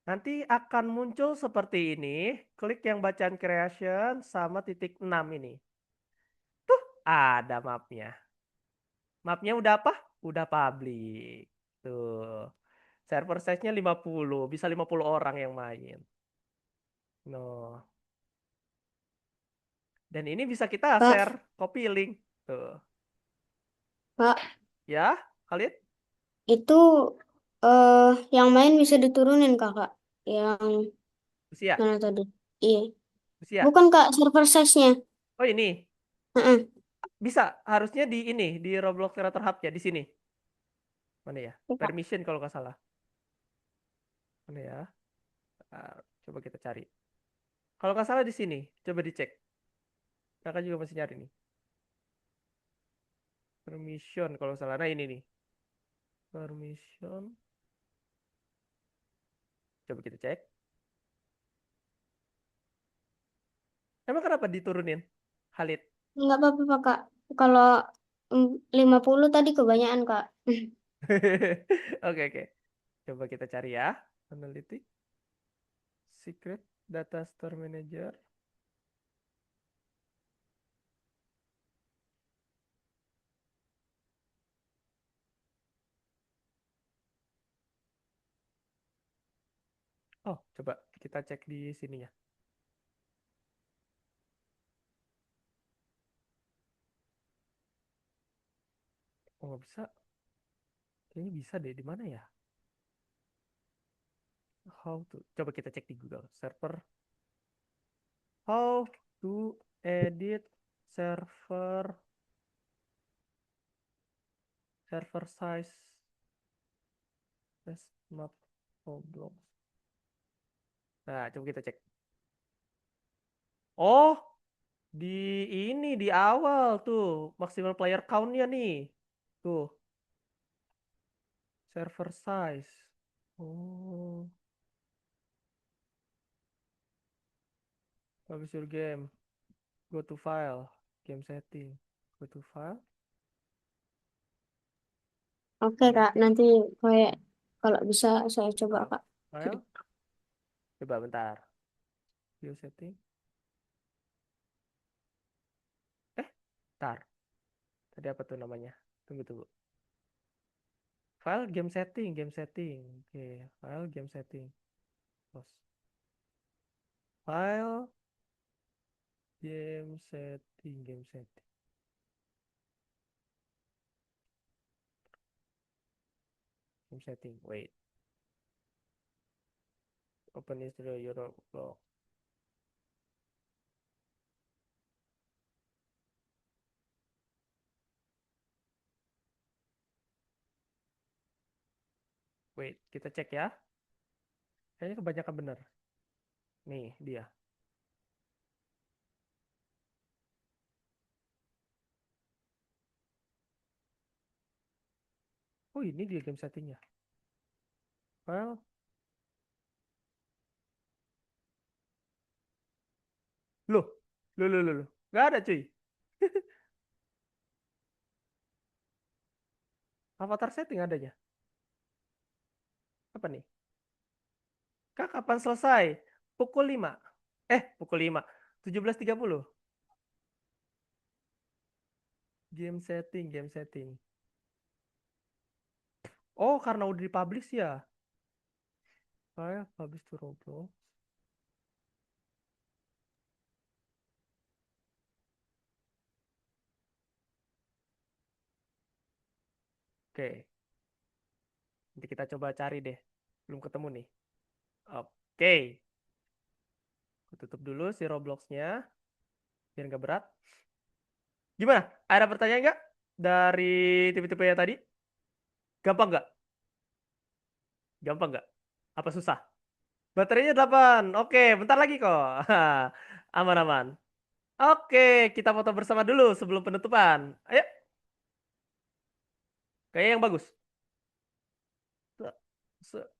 Nanti akan muncul seperti ini. Klik yang bacaan creation sama titik 6 ini. Tuh, ada mapnya. Mapnya udah apa? Udah public. Tuh. Server size-nya 50. Bisa 50 orang yang main. No. Dan ini bisa kita Kak, share, copy link. Tuh. Kak, Ya, Khalid? itu yang main bisa diturunin kakak. Yang Usia. mana tadi? Iya. Usia. Bukan kak, server size-nya. Oh, ini. Heeh. Bisa. Harusnya di ini. Di Roblox Creator Hub ya. Di sini. Mana ya? Ya, Kak. Permission kalau nggak salah. Mana ya? Coba kita cari. Kalau nggak salah di sini. Coba dicek. Kakak juga masih nyari nih. Permission kalau nggak salah. Nah, ini nih. Permission. Coba kita cek. Emang kenapa diturunin? Khalid. Nggak apa-apa kak. Kalau 50 tadi kebanyakan kak. Oke, oke. Coba kita cari ya. Analytics. Secret Data Store Manager. Oh, coba kita cek di sininya. Oh, nggak bisa. Kayaknya bisa deh. Di mana ya? How to? Coba kita cek di Google. Server. How to edit server size test map Roblox. Nah, coba kita cek. Oh, di ini di awal tuh maximal player count-nya nih. Tuh, server size. Oh, publish your game. Go to file, game setting. Go to file. Oke, Kak. Nanti kayak kalau bisa saya coba, Kak. File. Coba bentar. View setting. Bentar. Tadi apa tuh namanya? Tunggu. File game setting. Oke, file game setting. Close. File game setting. Game setting. Wait. Open Studio Euroblock. Wait, kita cek ya. Kayaknya kebanyakan bener. Nih, dia. Oh, ini dia game settingnya. File. Loh. Nggak ada, cuy. Avatar setting adanya. Apa nih? Kak, kapan selesai? Pukul 5. Pukul 5. 17.30. Game setting. Oh, karena udah dipublish ya. File publish to Roblox. Oke. Nanti kita coba cari deh. Belum ketemu nih. Oke. Aku tutup dulu si Roblox-nya. Biar nggak berat. Gimana? Ada pertanyaan nggak? Dari tipe-tipe yang tadi? Gampang nggak? Apa susah? Baterainya 8. Oke, bentar lagi kok. Aman-aman. Oke, kita foto bersama dulu sebelum penutupan. Ayo. Kayaknya yang bagus. Se- se-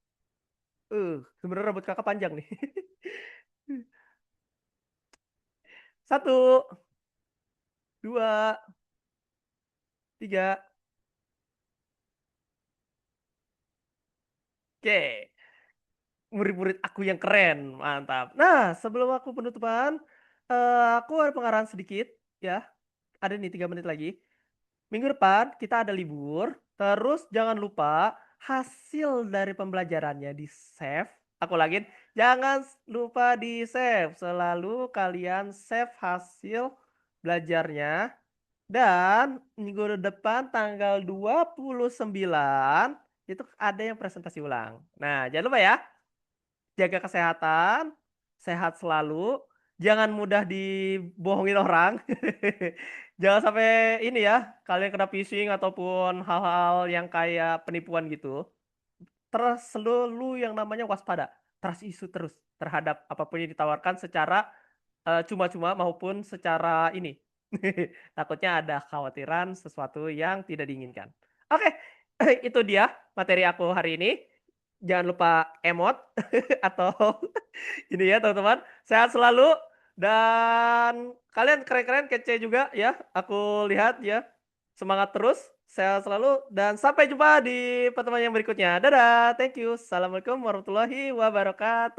Sebenarnya rambut kakak panjang nih. 1, 2, 3. Oke. Murid-murid aku yang keren. Mantap. Nah, sebelum aku penutupan, aku ada pengarahan sedikit ya. Ada nih 3 menit lagi. Minggu depan kita ada libur. Terus jangan lupa hasil dari pembelajarannya di save. Aku lagi, jangan lupa di save. Selalu kalian save hasil belajarnya. Dan minggu depan tanggal 29 itu ada yang presentasi ulang. Nah, jangan lupa ya. Jaga kesehatan, sehat selalu. Jangan mudah dibohongin orang. Jangan sampai ini ya, kalian kena phishing ataupun hal-hal yang kayak penipuan gitu. Terus selalu yang namanya waspada. Trust isu terus terhadap apapun yang ditawarkan secara cuma-cuma maupun secara ini. Takutnya ada khawatiran sesuatu yang tidak diinginkan. Oke, itu dia materi aku hari ini. Jangan lupa emot atau ini ya teman-teman. Sehat selalu dan kalian keren-keren kece juga ya. Aku lihat ya. Semangat terus. Sehat selalu dan sampai jumpa di pertemuan yang berikutnya. Dadah. Thank you. Assalamualaikum warahmatullahi wabarakatuh.